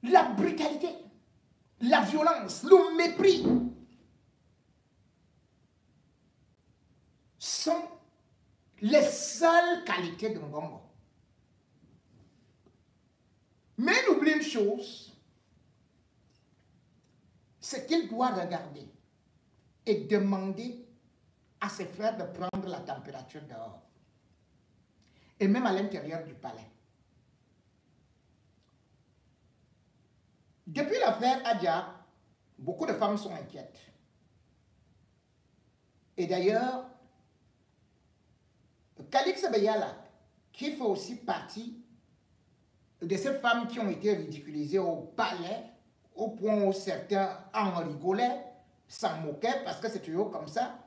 la brutalité, la violence, le mépris sont les seules qualités de Ngongo. Mais il oublie une chose, c'est qu'il doit regarder et demander à ses frères de prendre la température dehors. Et même à l'intérieur du palais. Depuis l'affaire Adja, beaucoup de femmes sont inquiètes. Et d'ailleurs, Calix Beyala, qui fait aussi partie de ces femmes qui ont été ridiculisées au palais, au point où certains en rigolaient, s'en moquaient, parce que c'est toujours comme ça.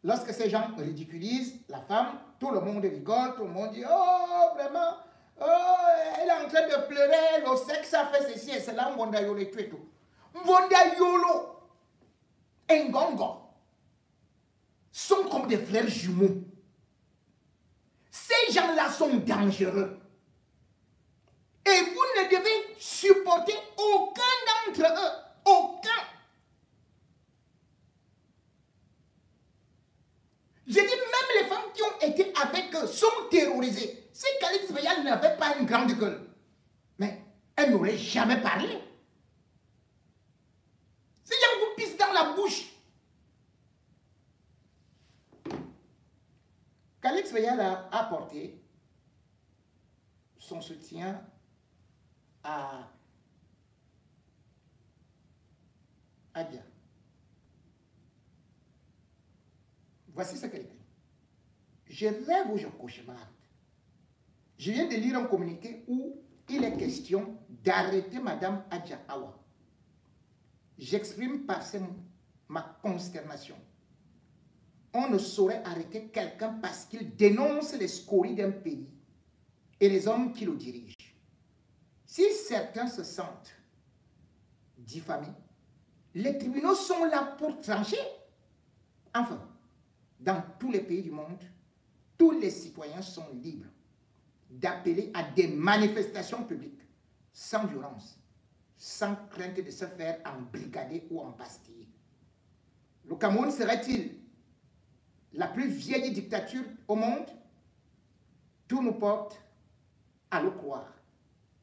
Lorsque ces gens ridiculisent la femme, tout le monde rigole, tout le monde dit « Oh, vraiment, oh, elle est en train de pleurer, le sexe a fait ceci et cela, Mbonda Yolo et tout et tout. » Mbonda Yolo et Ngongo sont comme des frères jumeaux. Ces gens-là sont dangereux. Et vous ne devez supporter aucun d'entre eux. Aucun. Je dis même les femmes qui ont été avec eux sont terrorisées. Si Calix Beyala n'avait pas une grande gueule, mais elle n'aurait jamais parlé. Si j'en vous pisse dans la bouche. Calix Beyala a apporté son soutien à Adja. Voici ce qu'elle écrit. Je rêve ou je cauchemarde. Je viens de lire un communiqué où il est question d'arrêter Madame Adja Awa. J'exprime par ces mots ma consternation. On ne saurait arrêter quelqu'un parce qu'il dénonce les scories d'un pays et les hommes qui le dirigent. Si certains se sentent diffamés, les tribunaux sont là pour trancher. Enfin, dans tous les pays du monde, tous les citoyens sont libres d'appeler à des manifestations publiques sans violence, sans crainte de se faire embrigader ou embastiller. Le Cameroun serait-il la plus vieille dictature au monde? Tout nous porte à le croire.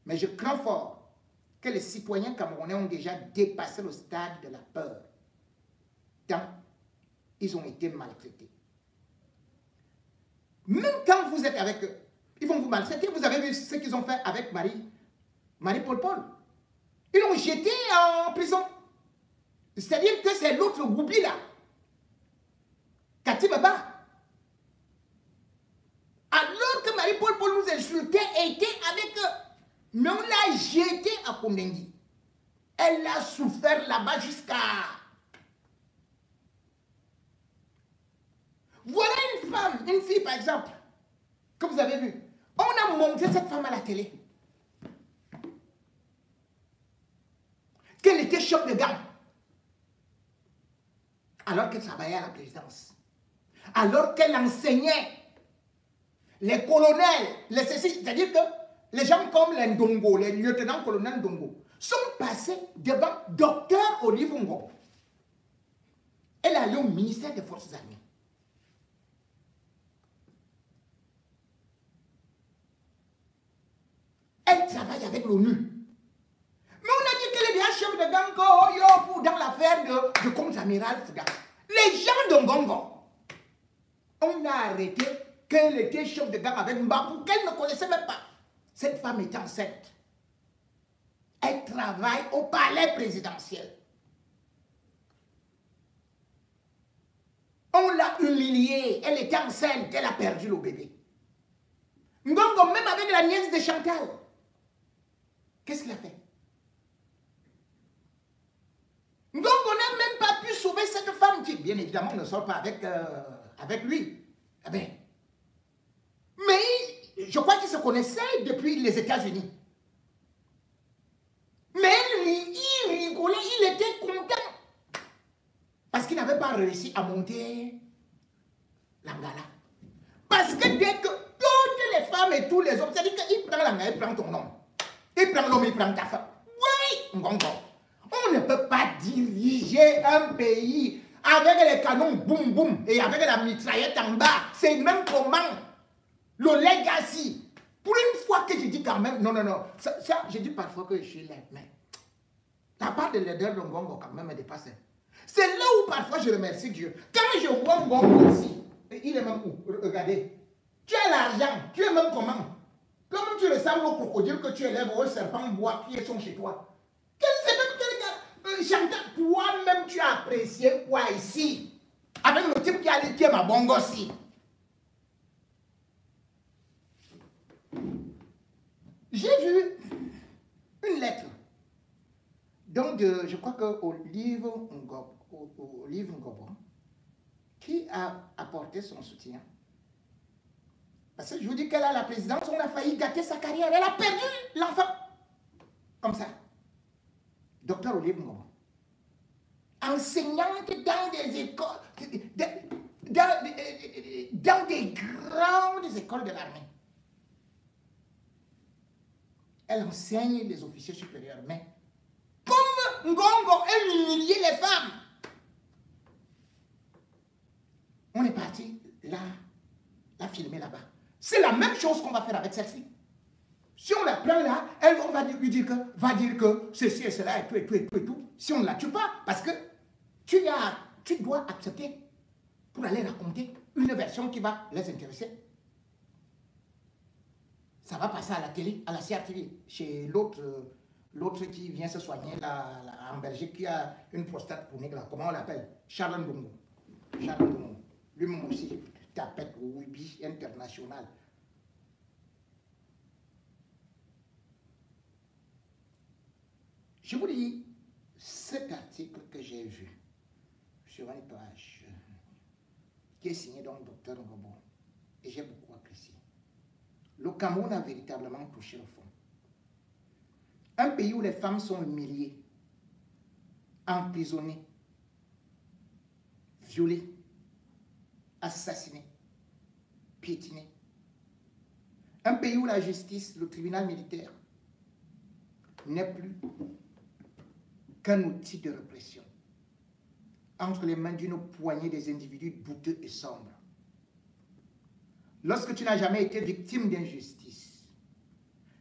Mais je crains fort que les citoyens camerounais ont déjà dépassé le stade de la peur, tant ils ont été maltraités. Même quand vous êtes avec eux, ils vont vous maltraiter. Vous avez vu ce qu'ils ont fait avec Marie-Paul Paul. Ils l'ont jeté en prison. C'est-à-dire que c'est l'autre Goubi là. Katibaba. Alors que Marie-Paul Paul nous insultait, était avec eux. Mais on l'a jeté à Kondengi. Elle a souffert là-bas jusqu'à... Voilà une femme, une fille par exemple, que vous avez vu. On a montré cette femme à la télé. Qu'elle était chef de gamme. Alors qu'elle travaillait à la présidence. Alors qu'elle enseignait les colonels, les ceci. C'est-à-dire que les gens comme les Ndongo, les lieutenants-colonels Ndongo, sont passés devant Dr Olive Ngo. Elle est allée au ministère des Forces armées. elle travaille avec l'ONU. Mais on a dit qu'elle est déjà chef de gang dans l'affaire de contre-amiral Fouda. Les gens de Ngongo, on a arrêté qu'elle était chef de gang avec Mbapou, qu'elle ne connaissait même pas. Cette femme est enceinte. Elle travaille au palais présidentiel. On l'a humiliée. Elle était enceinte. Elle a perdu le bébé. Ngongo, même avec la nièce de Chantal. Qu'est-ce qu'il a fait? Ngongo n'a même pas pu sauver cette femme qui, bien évidemment, ne sort pas avec lui. Eh bien, mais je crois qu'ils se connaissaient depuis les États-Unis. Mais lui, il rigolait, il était content. Parce qu'il n'avait pas réussi à monter l'Angala. Parce que dès que toutes les femmes et tous les hommes, c'est-à-dire qu'il prend l'Angala, il prend ton homme. Il prend l'homme, il prend ta femme. Oui, Ngongo. On ne peut pas diriger un pays avec les canons boum boum et avec la mitraillette en bas. C'est même comment le legacy. Pour une fois que je dis quand même, non, ça je dis parfois que je suis laid, mais la part de l'aideur de Ngongo quand même est dépassée. C'est là où parfois je remercie Dieu. Quand je vois Ngongo ici, il est même où? Regardez. Tu as l'argent, tu es même comment? Comment tu ressembles au crocodile que tu élèves au serpent bois qui sont chez toi? Chantal, toi-même tu as apprécié quoi ici? Avec le type qui a dit qui est ma bongo aussi. J'ai vu une lettre. Donc, je crois qu'au livre Ngobo, qui a apporté son soutien. Parce que je vous dis qu'elle a la présidence, on a failli gâter sa carrière. Elle a perdu l'enfant. Comme ça. Docteur Olive Ngobo. Enseignante dans des écoles, dans des grandes écoles de l'armée. Elle enseigne les officiers supérieurs, mais comme Ngongo, elle humiliait les femmes. On est parti la filmer là-bas. C'est la même chose qu'on va faire avec celle-ci. Si on la prend là, on va lui dire que ceci et cela et tout. Si on ne la tue pas, parce que tu dois accepter pour aller raconter une version qui va les intéresser. Ça va passer à la télé, à la CRTV, chez l'autre qui vient se soigner en Belgique, qui a une prostate chronique, là, comment on l'appelle? Charles Ndongo. Lui-même aussi, tapette Wibi international. Je vous dis, cet article que j'ai vu sur une page qui est signé donc Dr Ngobo, et j'ai beaucoup apprécié. Le Cameroun a véritablement touché le fond. Un pays où les femmes sont humiliées, emprisonnées, violées, assassinées, piétinées. Un pays où la justice, le tribunal militaire, n'est plus qu'un outil de répression entre les mains d'une poignée des individus douteux et sombres. Lorsque tu n'as jamais été victime d'injustice,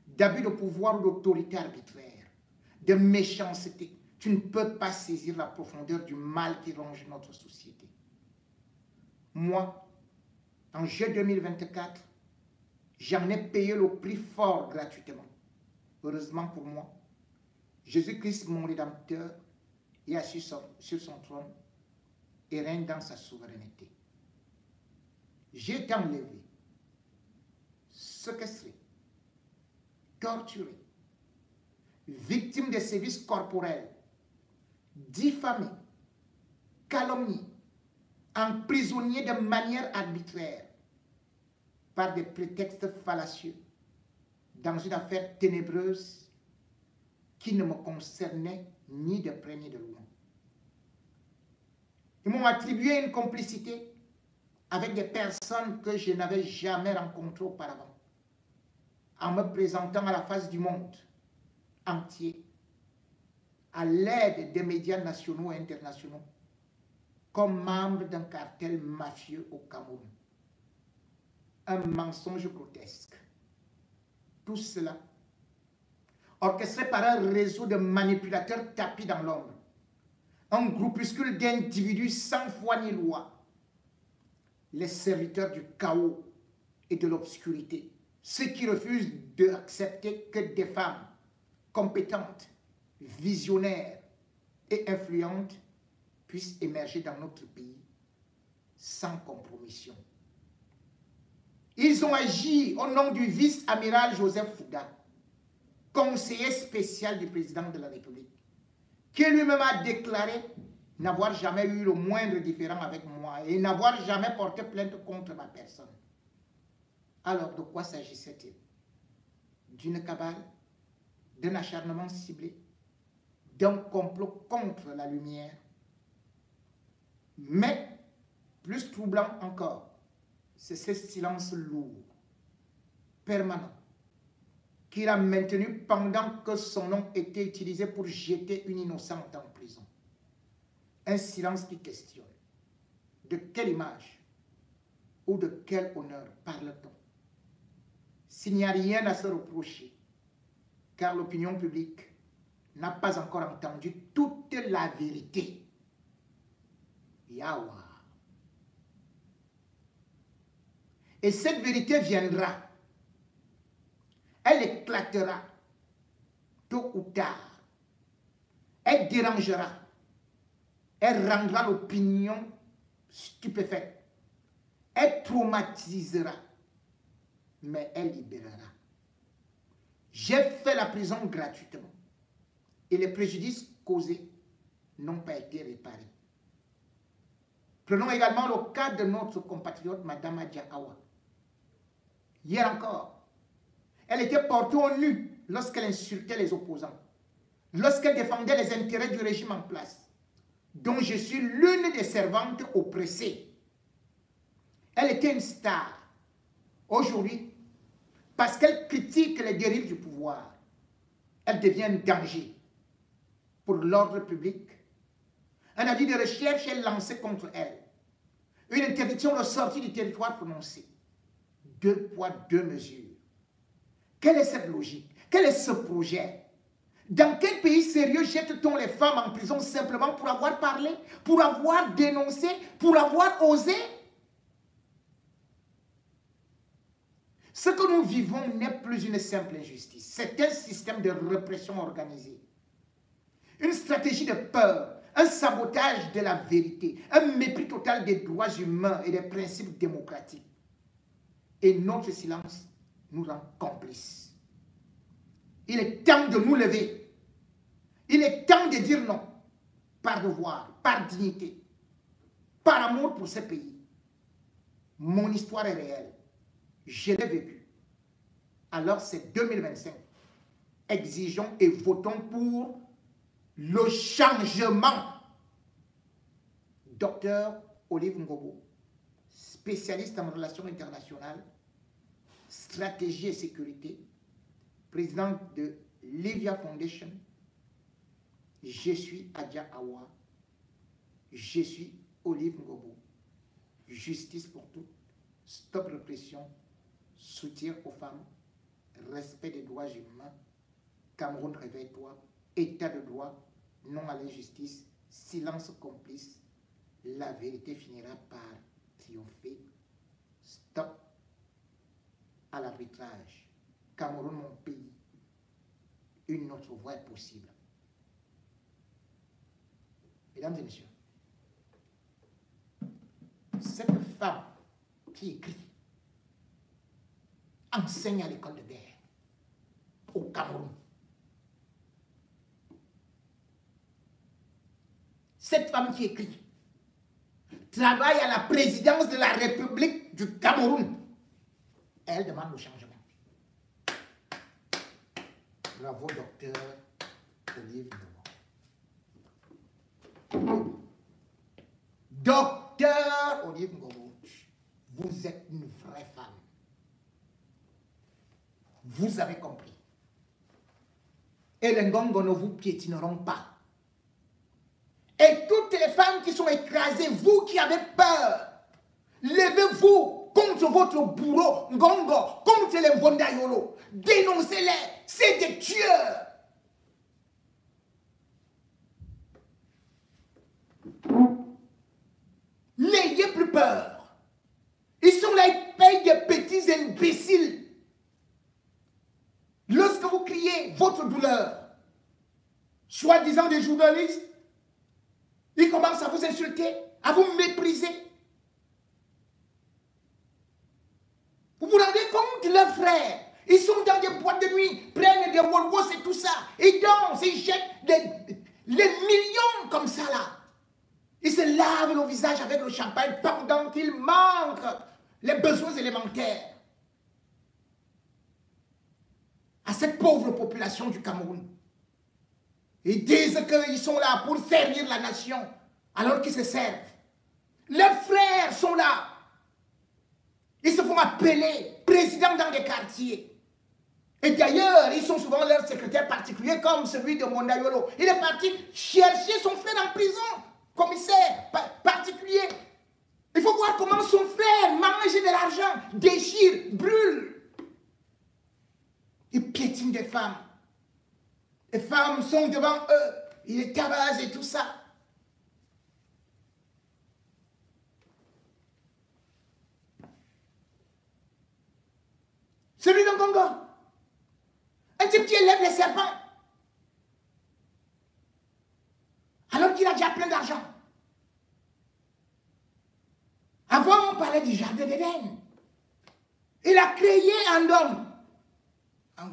d'abus de pouvoir ou d'autorité arbitraire, de méchanceté, tu ne peux pas saisir la profondeur du mal qui ronge notre société. Moi, en juillet 2024, j'en ai payé le prix fort gratuitement. Heureusement pour moi, Jésus-Christ, mon Rédempteur, est assis sur son trône et règne dans sa souveraineté. J'ai été enlevé, séquestré, torturé, victime de sévices corporels, diffamé, calomnié, emprisonné de manière arbitraire par des prétextes fallacieux dans une affaire ténébreuse qui ne me concernait ni de près ni de loin. Ils m'ont attribué une complicité avec des personnes que je n'avais jamais rencontrées auparavant, en me présentant à la face du monde entier, à l'aide des médias nationaux et internationaux, comme membre d'un cartel mafieux au Cameroun. Un mensonge grotesque. Tout cela orchestré par un réseau de manipulateurs tapis dans l'ombre. Un groupuscule d'individus sans foi ni loi. Les serviteurs du chaos et de l'obscurité. Ceux qui refusent d'accepter que des femmes compétentes, visionnaires et influentes puissent émerger dans notre pays sans compromission. Ils ont agi au nom du vice-amiral Joseph Fouda, conseiller spécial du président de la République, qui lui-même a déclaré n'avoir jamais eu le moindre différend avec moi et n'avoir jamais porté plainte contre ma personne. Alors, de quoi s'agissait-il? D'une cabale, d'un acharnement ciblé, d'un complot contre la lumière. Mais, plus troublant encore, c'est ce silence lourd, permanent, qu'il a maintenu pendant que son nom était utilisé pour jeter une innocente en prison. Un silence qui questionne. De quelle image ou de quel honneur parle-t-on? S'il n'y a rien à se reprocher, car l'opinion publique n'a pas encore entendu toute la vérité. Yahweh. Et cette vérité viendra. Elle éclatera tôt ou tard. Elle dérangera. Elle rendra l'opinion stupéfaite. Elle traumatisera. Mais elle libérera. J'ai fait la prison gratuitement. Et les préjudices causés n'ont pas été réparés. Prenons également le cas de notre compatriote, Mme Adja Awa. Hier encore, elle était portée au nu lorsqu'elle insultait les opposants, lorsqu'elle défendait les intérêts du régime en place, dont je suis l'une des servantes oppressées. Elle était une star. Aujourd'hui, parce qu'elle critique les dérives du pouvoir, elle devient un danger pour l'ordre public. Un avis de recherche est lancé contre elle. Une interdiction de sortie du territoire prononcée. 2 poids, 2 mesures. Quelle est cette logique? Quel est ce projet? Dans quel pays sérieux jette-t-on les femmes en prison simplement pour avoir parlé, pour avoir dénoncé, pour avoir osé? Ce que nous vivons n'est plus une simple injustice. C'est un système de répression organisée. Une stratégie de peur, un sabotage de la vérité, un mépris total des droits humains et des principes démocratiques. Et notre silence nous rend complices. Il est temps de nous lever. Il est temps de dire non, par devoir, par dignité, par amour pour ce pays. Mon histoire est réelle. Je l'ai vécue. Alors c'est 2025. Exigeons et votons pour le changement. Docteur Olive Ngobo, spécialiste en relations internationales, stratégie et sécurité, présidente de Livia Foundation. Je suis Adja Awa. Je suis Olive Ngobo. Justice pour toutes. Stop répression. Soutien aux femmes. Respect des droits humains. Cameroun, réveille-toi. État de droit. Non à l'injustice. Silence complice. La vérité finira par triompher. Stop à l'arbitrage. Cameroun, mon pays. Une autre voie est possible. Mesdames et messieurs, cette femme qui écrit enseigne à l'école de guerre au Cameroun. Cette femme qui écrit travaille à la présidence de la République du Cameroun. Elle demande le changement. Bravo, docteur Olive Ngobo. Docteur Olive Ngobo, vous êtes une vraie femme. Vous avez compris. Et les Ngongo ne vous piétineront pas. Et toutes les femmes qui sont écrasées, vous qui avez peur, levez-vous contre votre bourreau Ngongo, contre les Mbondayolo. Dénoncez-les, c'est des tueurs. N'ayez plus peur. Ils sont là, ils payent des petits imbéciles. Lorsque vous criez votre douleur, soi-disant des journalistes, ils commencent à vous insulter, à vous mépriser. Vous vous rendez compte, leurs frères, ils sont dans des boîtes de nuit, prennent des Wolvos et tout ça. Ils dansent, ils jettent les millions comme ça là. Ils se lavent le visage avec le champagne pendant qu'ils manquent les besoins élémentaires à cette pauvre population du Cameroun. Ils disent qu'ils sont là pour servir la nation, alors qu'ils se servent. Leurs frères sont là. Ils se font appeler présidents dans des quartiers. Et d'ailleurs, ils sont souvent leurs secrétaires particuliers, comme celui de Mondayolo. Il est parti chercher son frère en prison, commissaire particulier. Il faut voir comment son frère mange de l'argent, déchire, brûle. Il piétine des femmes. Les femmes sont devant eux. Il les tabasse et tout ça. Celui de Congo. Un type qui élève les serpents. Alors qu'il a déjà plein d'argent. Avant, on parlait du jardin d'Éden. Il a créé un homme.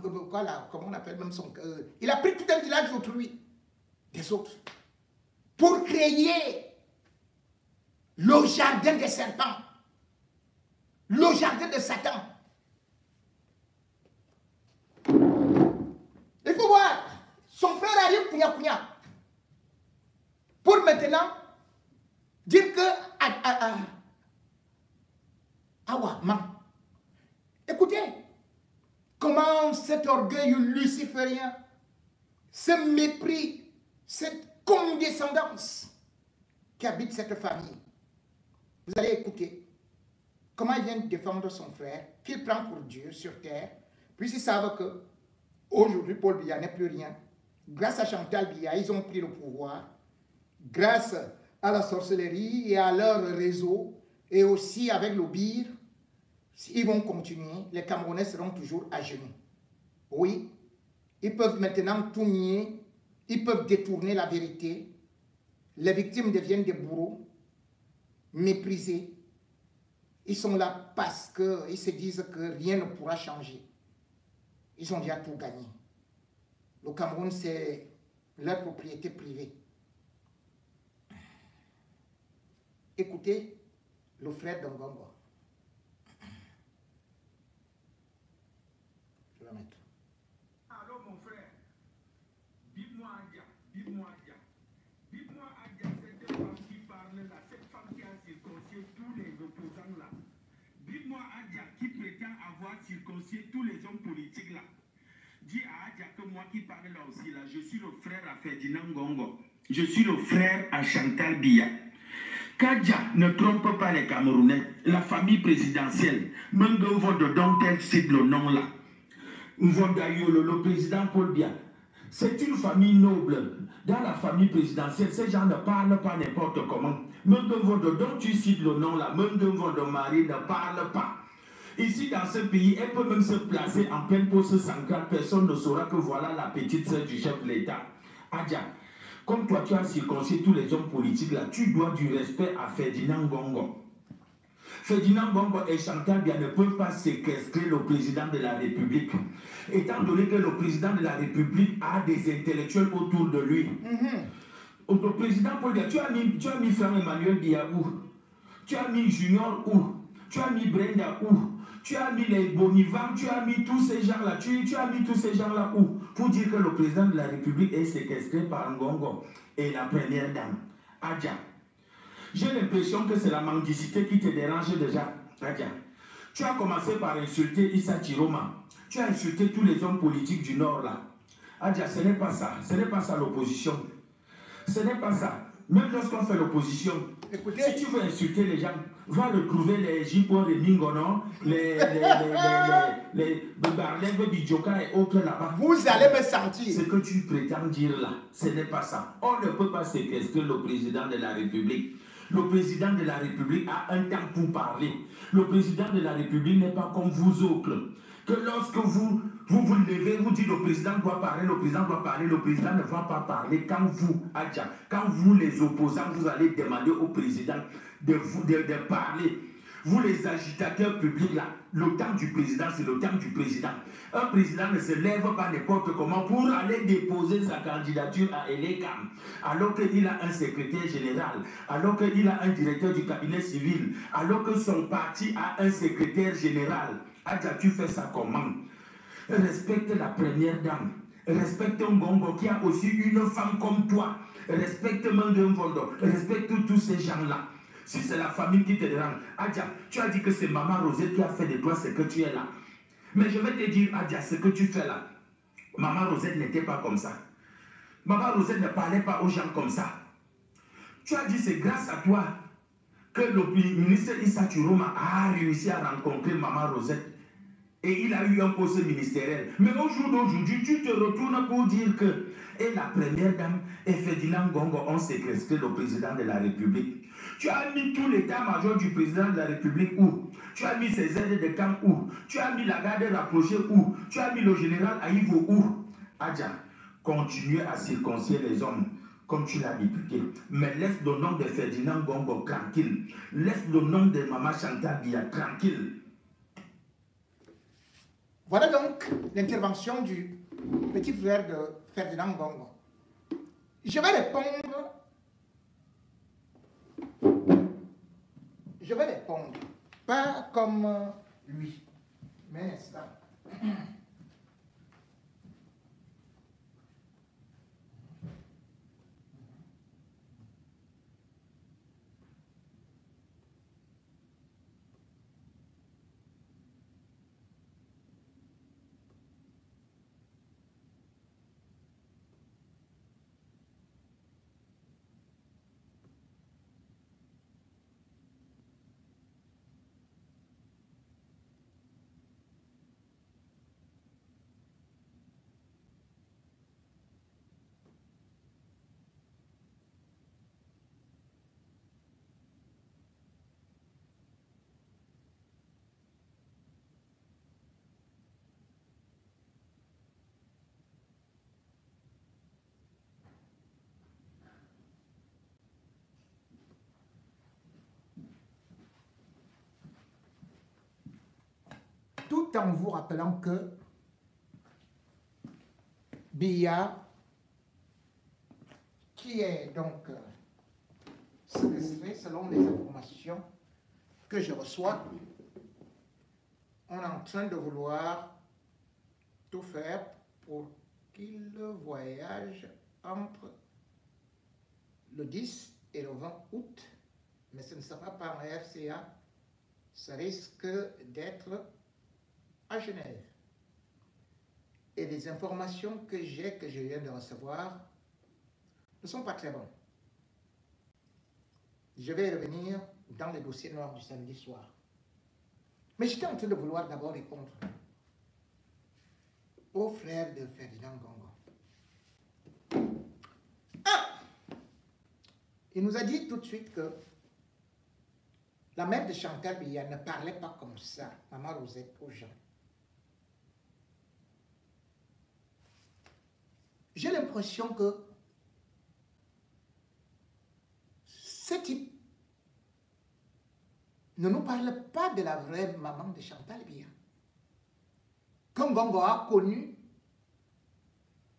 Comment on appelle même son... il a pris tout un village d'autrui, des autres, pour créer le jardin des serpents, le jardin de Satan. Il faut voir, son frère arrive, Kounia, pour maintenant dire que... Écoutez, comment cet orgueil luciférien, ce mépris, cette condescendance qui habite cette famille. Vous allez écouter comment il vient défendre son frère, qu'il prend pour Dieu sur terre, puisqu'ils savent que aujourd'hui Paul Biya n'est plus rien. Grâce à Chantal Biya, ils ont pris le pouvoir. Grâce à la sorcellerie et à leur réseau, et aussi avec le BIR, ils vont continuer, les Camerounais seront toujours à genoux. Oui, ils peuvent maintenant tout nier, ils peuvent détourner la vérité, les victimes deviennent des bourreaux, méprisés. Ils sont là parce qu'ils se disent que rien ne pourra changer. Ils ont déjà tout gagné. Le Cameroun, c'est leur propriété privée. Écoutez le frère d'Ongongo. Je vais mettre. Alors mon frère, dites-moi Adja, dites-moi Adja. Dites-moi Adja, cette femme qui parle là, cette femme qui a circoncis tous les opposants là. Dites-moi Adja qui prétend avoir circoncis tous les hommes politiques là. Dis à Adja que moi qui parle là aussi là, je suis le frère à Ferdinand Ngongo. Je suis le frère à Chantal Biya. Qu'Adja ne trompe pas les Camerounais, la famille présidentielle, même dont elle cite le nom là. Mvondayolo, le président Paul Biya, c'est une famille noble. Dans la famille présidentielle, ces gens ne parlent pas n'importe comment. Même dont tu cites le nom là, même de Marie ne parle pas. Ici dans ce pays, elle peut même se placer en pleine poste centrale. Personne ne saura que voilà la petite sœur du chef de l'État. Adja, comme toi tu as circoncis tous les hommes politiques là, tu dois du respect à Ferdinand Ngongo. Ferdinand Ngongo et Chantal Biya ne peuvent pas séquestrer le président de la République. Étant donné que le président de la République a des intellectuels autour de lui. Le président Paul Biya, tu as mis frère Emmanuel Biya où? Tu as mis Junior où? Tu as mis Brenda où? Tu as mis les Bonivans, tu as mis tous ces gens-là. Tu as mis tous ces gens-là où? Pour dire que le président de la République est séquestré par Ngongo et la première dame, Adja. J'ai l'impression que c'est la mendicité qui te dérange déjà, Adja. Tu as commencé par insulter Issa Chiroma. Tu as insulté tous les hommes politiques du Nord là. Adja, ce n'est pas ça. Ce n'est pas ça l'opposition. Ce n'est pas ça. Même lorsqu'on fait l'opposition, si tu veux insulter les gens, va retrouver les Jipor et Ningonon, les Barlèves, Bidjoka et autres là-bas. Vous allez me sentir. Ce que tu prétends dire là, ce n'est pas ça. On ne peut pas séquestrer le président de la République. Le président de la République a un temps pour parler. Le président de la République n'est pas comme vous autres. Que lorsque vous levez, vous dites le président doit parler, le président doit parler, le président ne va pas parler. Quand vous, Adja, quand vous les opposants, vous allez demander au président de parler. Vous les agitateurs publics là, le temps du président, c'est le temps du président. Un président ne se lève pas n'importe comment pour aller déposer sa candidature à Elekam, alors qu'il a un secrétaire général, alors qu'il a un directeur du cabinet civil, alors que son parti a un secrétaire général. Adja, tu fais ça comment? Respecte la première dame. Respecte Ngongo qui a aussi une femme comme toi. Respecte Mandenvondo. Respecte tous ces gens-là. Si c'est la famille qui te dérange, Adja, tu as dit que c'est Maman Rosette qui a fait de toi ce que tu es là. Mais je vais te dire, Adja, ce que tu fais là, Maman Rosette n'était pas comme ça. Maman Rosette ne parlait pas aux gens comme ça. Tu as dit, c'est grâce à toi que le ministre Issa Chiroma a réussi à rencontrer Maman Rosette. Et il a eu un poste ministériel. Mais au jour d'aujourd'hui, tu te retournes pour dire que et la première dame et Ferdinand Ngongo ont séquestré le président de la République. Tu as mis tout l'état-major du président de la République où? Tu as mis ses aides de camp où? Tu as mis la garde rapprochée où? Tu as mis le général Aïvo où? Adja, continue à circoncire les hommes comme tu l'as député. Mais laisse le nom de Ferdinand Ngongo tranquille. Laisse le nom de Maman Chantal Biya tranquille. Voilà donc l'intervention du petit frère de Ferdinand Ngongo. Je vais répondre, pas comme lui, mais un instant. Tout en vous rappelant que Biya, qui est donc séquestré selon les informations que je reçois, on est en train de vouloir tout faire pour qu'il voyage entre le 10 et le 20 août, mais ce ne sera pas en RCA, ça risque d'être à Genève. Et les informations que je viens de recevoir, ne sont pas très bonnes. Je vais revenir dans le dossier noir du samedi soir. Mais j'étais en train de vouloir d'abord répondre au frère de Ferdinand Ngongo. Ah! Il nous a dit tout de suite que la mère de Chantal Biya ne parlait pas comme ça, Maman Rosette, aux gens. J'ai l'impression que ce type ne nous parle pas de la vraie maman de Chantal Biya, que Ngongo a connue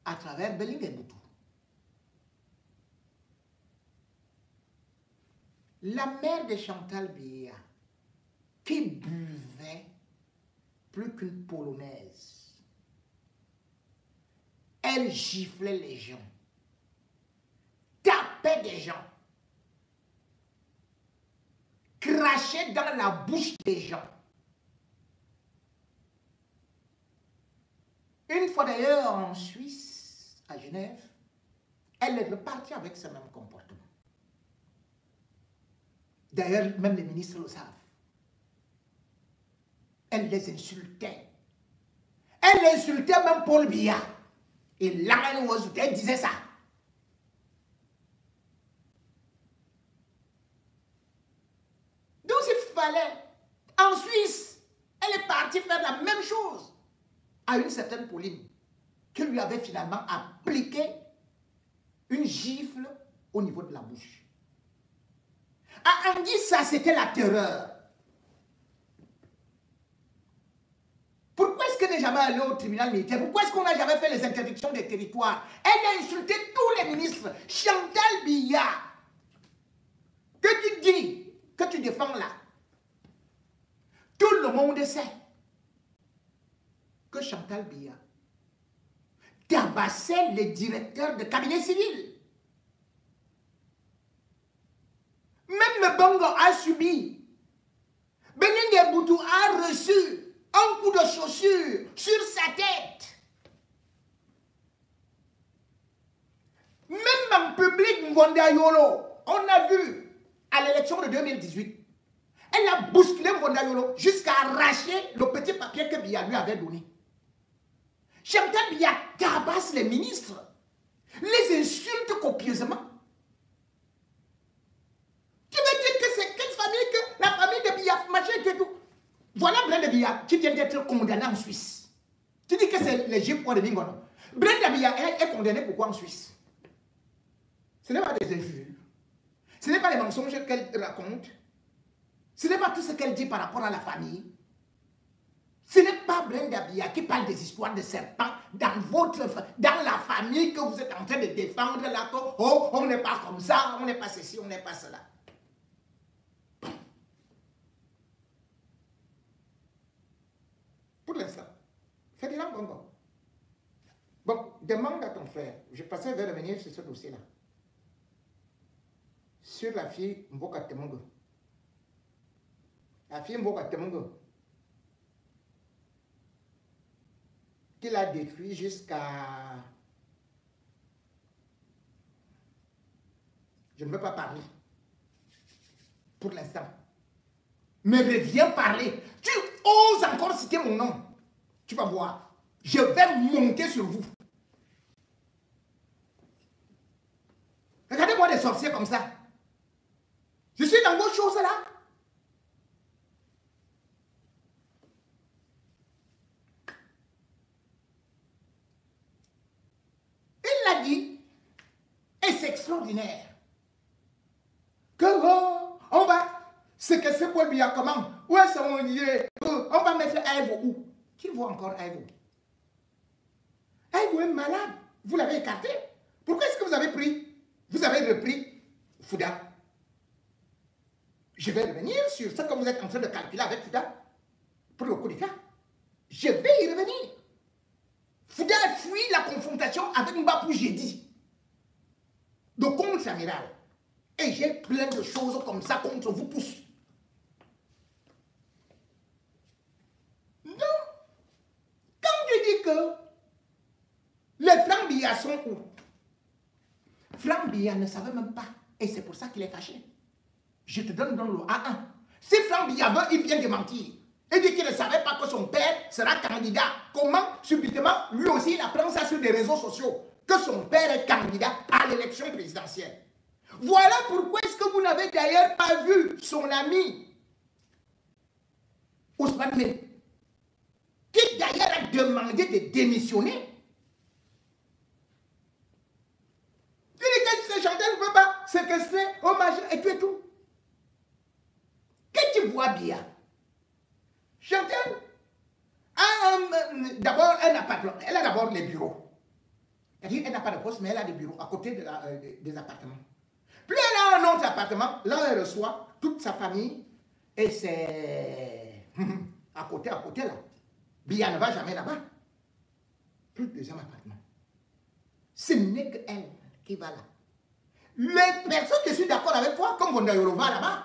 à travers Belingé-Boutou. La mère de Chantal Biya, qui buvait plus qu'une polonaise, elle giflait les gens, tapait des gens, crachait dans la bouche des gens. Une fois d'ailleurs en Suisse, à Genève, elle est repartie avec ce même comportement. D'ailleurs, même les ministres le savent. Elle les insultait. Elle insultait même Paul Biya. Et Lamine Ouazoute, elle disait ça. Donc il fallait, en Suisse, elle est partie faire la même chose à une certaine Pauline, qui lui avait finalement appliqué une gifle au niveau de la bouche. À Anguille, ça c'était la terreur. Pourquoi est-ce qu'elle n'est jamais allée au tribunal militaire? Pourquoi est-ce qu'on n'a jamais fait les interdictions des territoires? Elle a insulté tous les ministres. Chantal Biya, que tu dis, que tu défends là, tout le monde sait que Chantal Biya tabassait les directeurs de cabinet civil. Même Bongo a subi. Beningue Boutou a reçu un coup de chaussure sur sa tête. Même en public, Ngonda Yolo, on a vu à l'élection de 2018, elle a bousculé Ngonda Yolo jusqu'à arracher le petit papier que Biya lui avait donné. Chantal Biya tabasse les ministres, les insulte copieusement. Tu veux dire que c'est quelle famille que la famille de Biya, machin et tout. Voilà Brenda Biya qui vient d'être condamné en Suisse. Tu dis que c'est les Gyptois de Bingono. Brenda Biya est condamnée pourquoi en Suisse? Ce n'est pas des injures. Ce n'est pas les mensonges qu'elle raconte. Ce n'est pas tout ce qu'elle dit par rapport à la famille. Ce n'est pas Brenda Biya qui parle des histoires de serpents dans la famille que vous êtes en train de défendre là. Que, oh, on n'est pas comme ça, on n'est pas ceci, on n'est pas cela. Pour l'instant, Ferdinand Bongo. Bon, demande à ton frère. Je pensais vers revenir sur ce dossier-là. Sur la fille Mboka Temungo. La fille Mboka Temungo. Qu'il a détruit jusqu'à... Je ne veux pas parler. Pour l'instant. Mais reviens parler. Tu oses encore citer mon nom. Tu vas voir. Je vais monter sur vous. Regardez-moi des sorciers comme ça. Je suis dans vos choses là. Il l'a dit. Et c'est extraordinaire. Que on va... C'est que c'est pour bien comment? Où est-ce qu'on y est? On va mettre Aïvo où? Qui voit encore Aïvo? Aïvo est malade. Vous l'avez écarté. Pourquoi est-ce que vous avez pris? Vous avez repris Fouda. Je vais revenir sur ce que vous êtes en train de calculer avec Fouda pour le coup d'État. Je vais y revenir. Fouda a fui la confrontation avec Mbapou Jédi, de contre-amiral. Et j'ai plein de choses comme ça contre vous tous. Non. Quand tu dis que les Franck Biya sont où? Franck Biya ne savait même pas. Et c'est pour ça qu'il est fâché. Je te donne donc le A1. Si Franck Biya veut, il vient de mentir. Il dit qu'il ne savait pas que son père sera candidat. Comment, subitement, lui aussi, il apprend ça sur des réseaux sociaux. Que son père est candidat à l'élection présidentielle. Voilà pourquoi est-ce que vous n'avez d'ailleurs pas vu son ami Ousmane Mé, qui d'ailleurs a demandé de démissionner. Il dit que ce chanteur ne peut pas séquestrer, hommage et tout et tout. Qu'est-ce que tu vois bien? Chantal a d'abord un appartement. Elle a d'abord les bureaux. C'est-à-dire qu'elle n'a pas de poste, mais elle a des bureaux à côté des appartements. Puis elle a un autre appartement. Là, elle reçoit toute sa famille. Et c'est à côté là. Biya ne va jamais là-bas. Puis le deuxième appartement. Ce n'est qu'elle qui va là. Les personnes qui sont d'accord avec toi, comme Vondayolo va là-bas.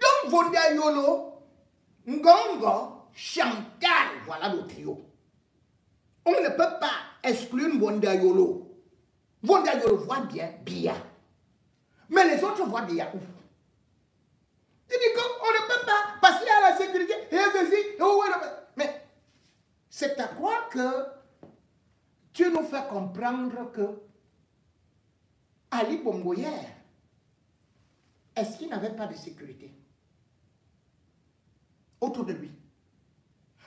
Donc Vondayolo, Ngongo, Chantal, voilà le trio. On ne peut pas exclure Vondayolo. Vondayolo voit bien Biya. Mais les autres voient des Yahoo. Il dit qu'on ne peut pas, parce qu'il y a la sécurité, mais c'est à croire que tu nous fais comprendre que Ali Bongoyer, est-ce qu'il n'avait pas de sécurité autour de lui?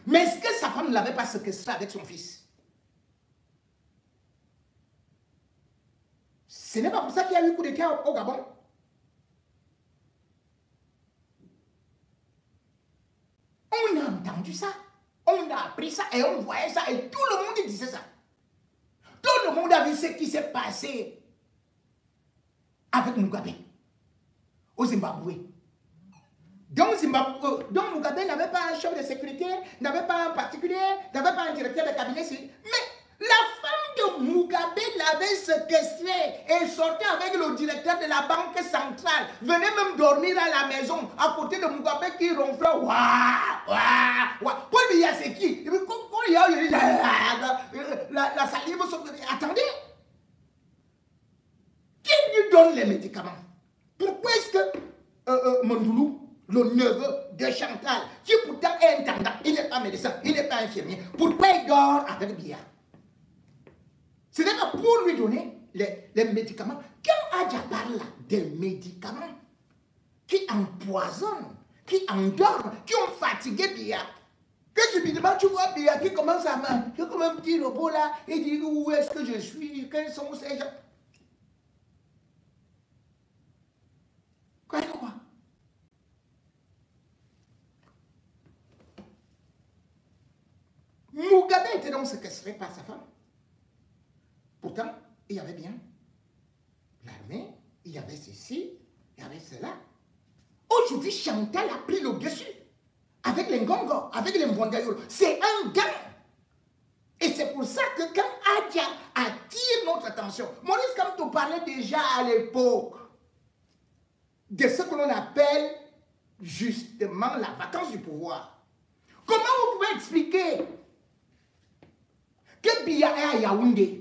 Mais est-ce que sa femme ne l'avait pas séquestré avec son fils? Ce n'est pas pour ça qu'il y a eu coup d'État au Gabon. On a entendu ça, on a appris ça et on voyait ça et tout le monde disait ça. Tout le monde a vu ce qui s'est passé avec Mugabe au Zimbabwe. Donc Mugabe n'avait pas un chef de sécurité, n'avait pas un particulier, n'avait pas un directeur de cabinet. Mais la femme de Mugabe l'avait séquestré et sortait avec le directeur de la banque centrale. Venait même dormir à la maison à côté de Mugabe qui ronflait. Paul Biya, c'est qui? La salive. Attendez. Qui lui donne les médicaments? Pourquoi est-ce que Mondoulou, le neveu de Chantal, qui pourtant est intendant, il n'est pas médecin, il n'est pas infirmier, pourquoi il dort avec Biya? Ce n'est pas pour lui donner les médicaments. Quand Adja parle des médicaments qui empoisonnent, qui endorment, qui ont fatigué Biya, que subitement tu vois Biya qui commence à manger comme un petit robot là, et dit où est-ce que je suis, quels sont ces gens? Quoi? Mugabe était donc séquestré par sa femme. Pourtant, il y avait bien l'armée, il y avait ceci, il y avait cela. Aujourd'hui, Chantal a pris le dessus avec les Ngongo, avec les Mwandayolo. C'est un gain. Et c'est pour ça que quand Adja attire notre attention, Maurice Kamto parlait déjà à l'époque de ce que l'on appelle justement la vacance du pouvoir. Comment vous pouvez expliquer que Biya est à Yaoundé?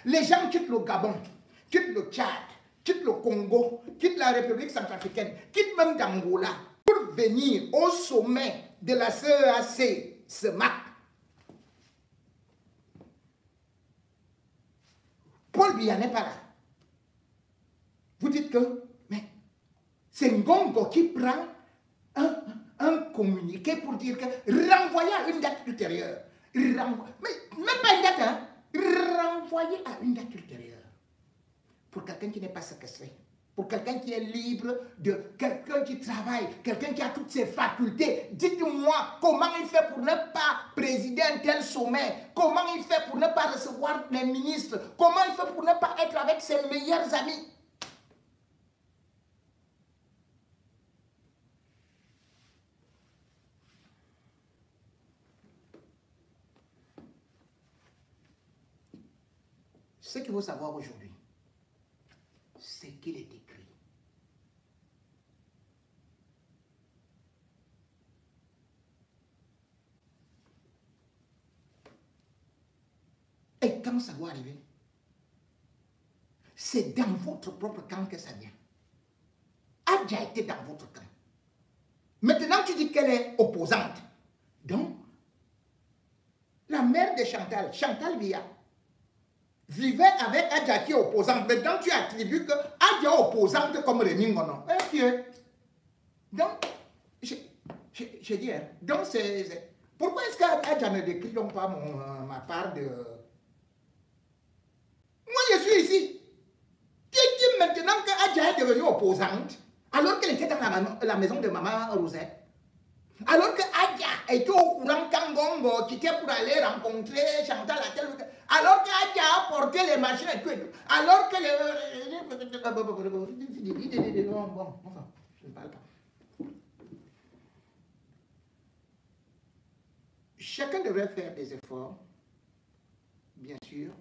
Les gens quittent le Gabon, quittent le Tchad, quittent le Congo, quittent la République centrafricaine, quittent même d'Angola pour venir au sommet de la CEAC, CEMAC. Paul Biya n'est pas là. Vous dites que, mais c'est Ngongo qui prend un communiqué pour dire que renvoyer à une date ultérieure. Mais même pas une date, hein? Renvoyer à une date ultérieure. Pour quelqu'un qui n'est pas séquestré. Pour quelqu'un qui est libre, quelqu'un qui travaille, quelqu'un qui a toutes ses facultés. Dites-moi comment il fait pour ne pas présider un tel sommet. Comment il fait pour ne pas recevoir les ministres. Comment il fait pour ne pas être avec ses meilleurs amis. Ce qu'il faut savoir aujourd'hui, c'est qu'il est écrit. Et quand ça va arriver, c'est dans votre propre camp que ça vient. Adja était dans votre camp. Maintenant, tu dis qu'elle est opposante. Donc, la mère de Chantal, Chantal Biya, vivait avec Adja qui est opposante. Maintenant, tu attribues que Adja est opposante comme Rémi Ngono. Donc, je dis, hein, donc pourquoi est-ce qu'Adja ne décrit donc pas ma part de... Moi, je suis ici. Tu dis maintenant qu'Adja est devenue opposante, alors qu'elle était dans la maison de maman Rosette. Alors que Adja était au courant quand Ngongo quittait pour aller rencontrer Chantal à tel... Alors qu'Adja a porté les machines et tout. Alors que bon, enfin, je ne parle pas. Chacun devrait faire des efforts, bien sûr,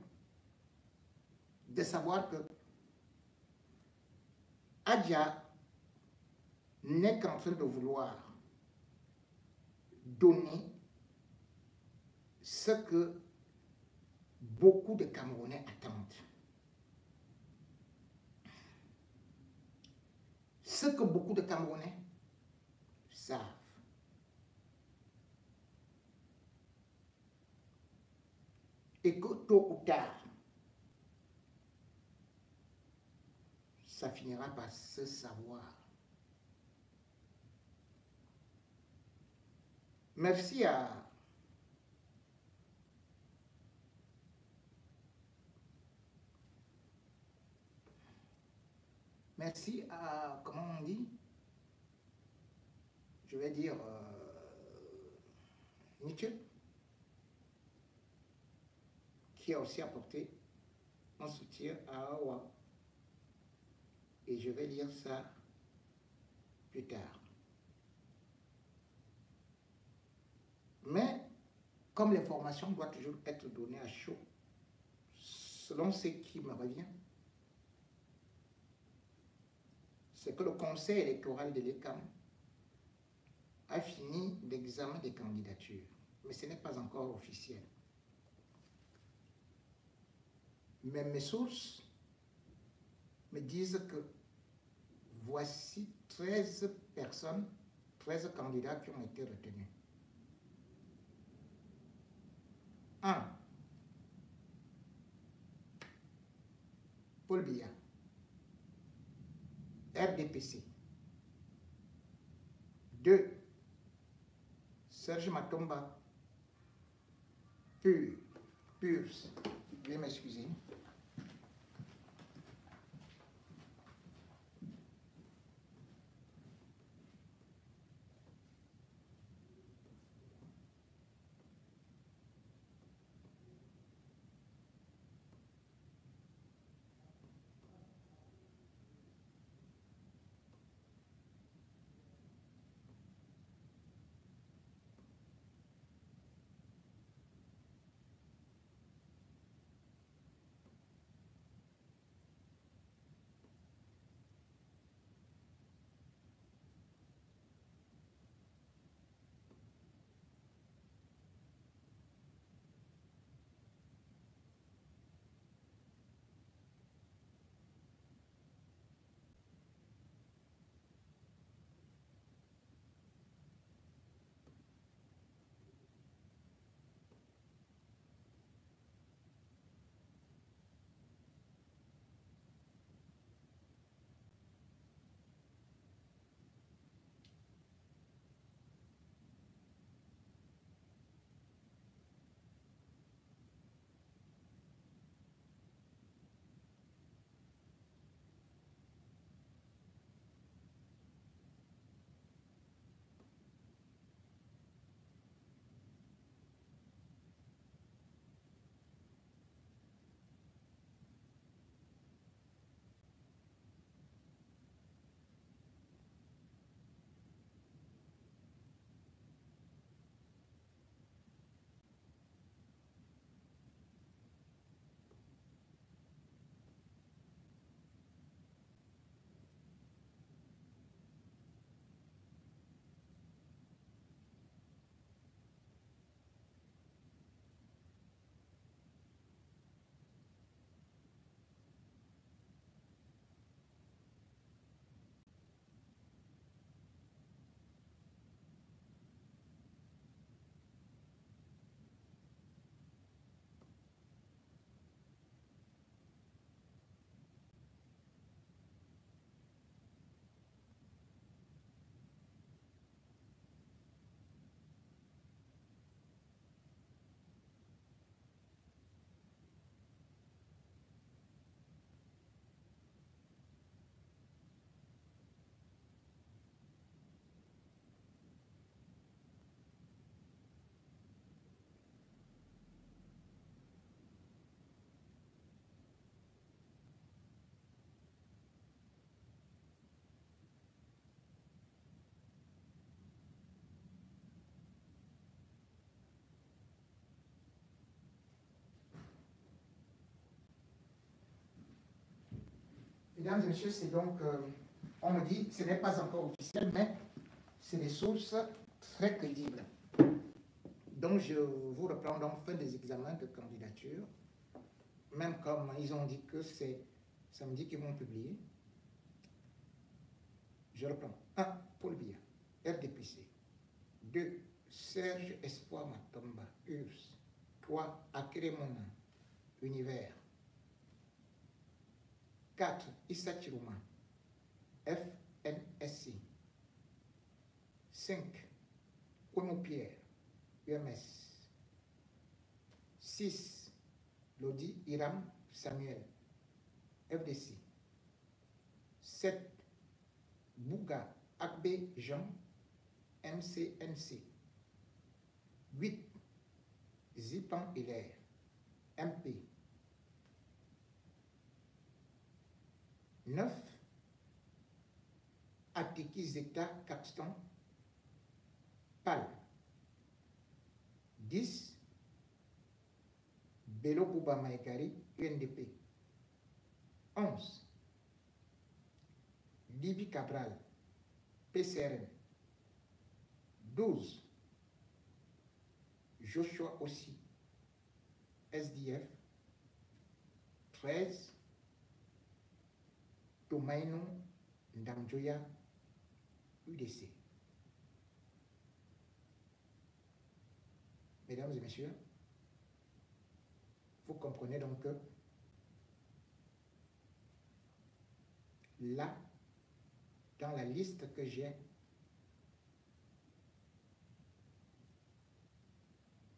de savoir que Adja n'est qu'en train de vouloir donner ce que beaucoup de Camerounais attendent. ce que beaucoup de Camerounais savent. Et que tôt ou tard, ça finira par se savoir. Merci à comment on dit? Je vais dire Nietzsche, qui a aussi apporté un soutien à Awa. Et je vais lire ça plus tard. Mais, comme l'information doit toujours être donnée à chaud, selon ce qui me revient, c'est que le Conseil électoral de l'ECAM a fini l'examen des candidatures, mais ce n'est pas encore officiel. Mais mes sources me disent que voici 13 personnes, 13 candidats qui ont été retenus. 1. Paul Biya, RDPC. 2. Serge Matomba, PURS. Veuillez m'excuser. Mesdames et messieurs, c'est donc, on me dit, ce n'est pas encore officiel, mais c'est des sources très crédibles. Donc, je vous reprends donc fin des examens de candidature, même comme ils ont dit que c'est samedi qu'ils vont publier. Je reprends. 1. Paul Biya, RDPC. 2. Serge Espoir Matomba, URSS. 3. Akere Mona, Univers. 4. Issa Chiruma, FNSC. 5. Kono Pierre, UMS. 6. Lodi Iram Samuel, FDC. 7. Bouga Akbe Jean, MCNC. 8. Zipan Hilaire, MP. 9. Atiki Zeta Caxton, PAL. 10. Bello Bouba Maekari, UNDP. 11. Libi Cabral, PCRN. 12. Joshua Ossi, SDF. 13. Tomaino Ndamjoya, UDC. Mesdames et messieurs, vous comprenez donc que là, dans la liste que j'ai,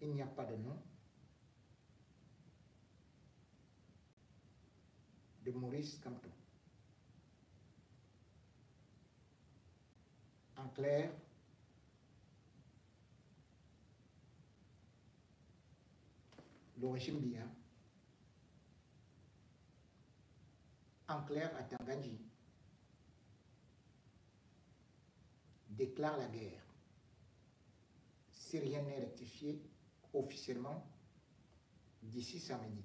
il n'y a pas de nom de Maurice Kamto. En clair, le régime Biya, en clair, à Tanganji, déclare la guerre si rien n'est rectifié officiellement d'ici samedi.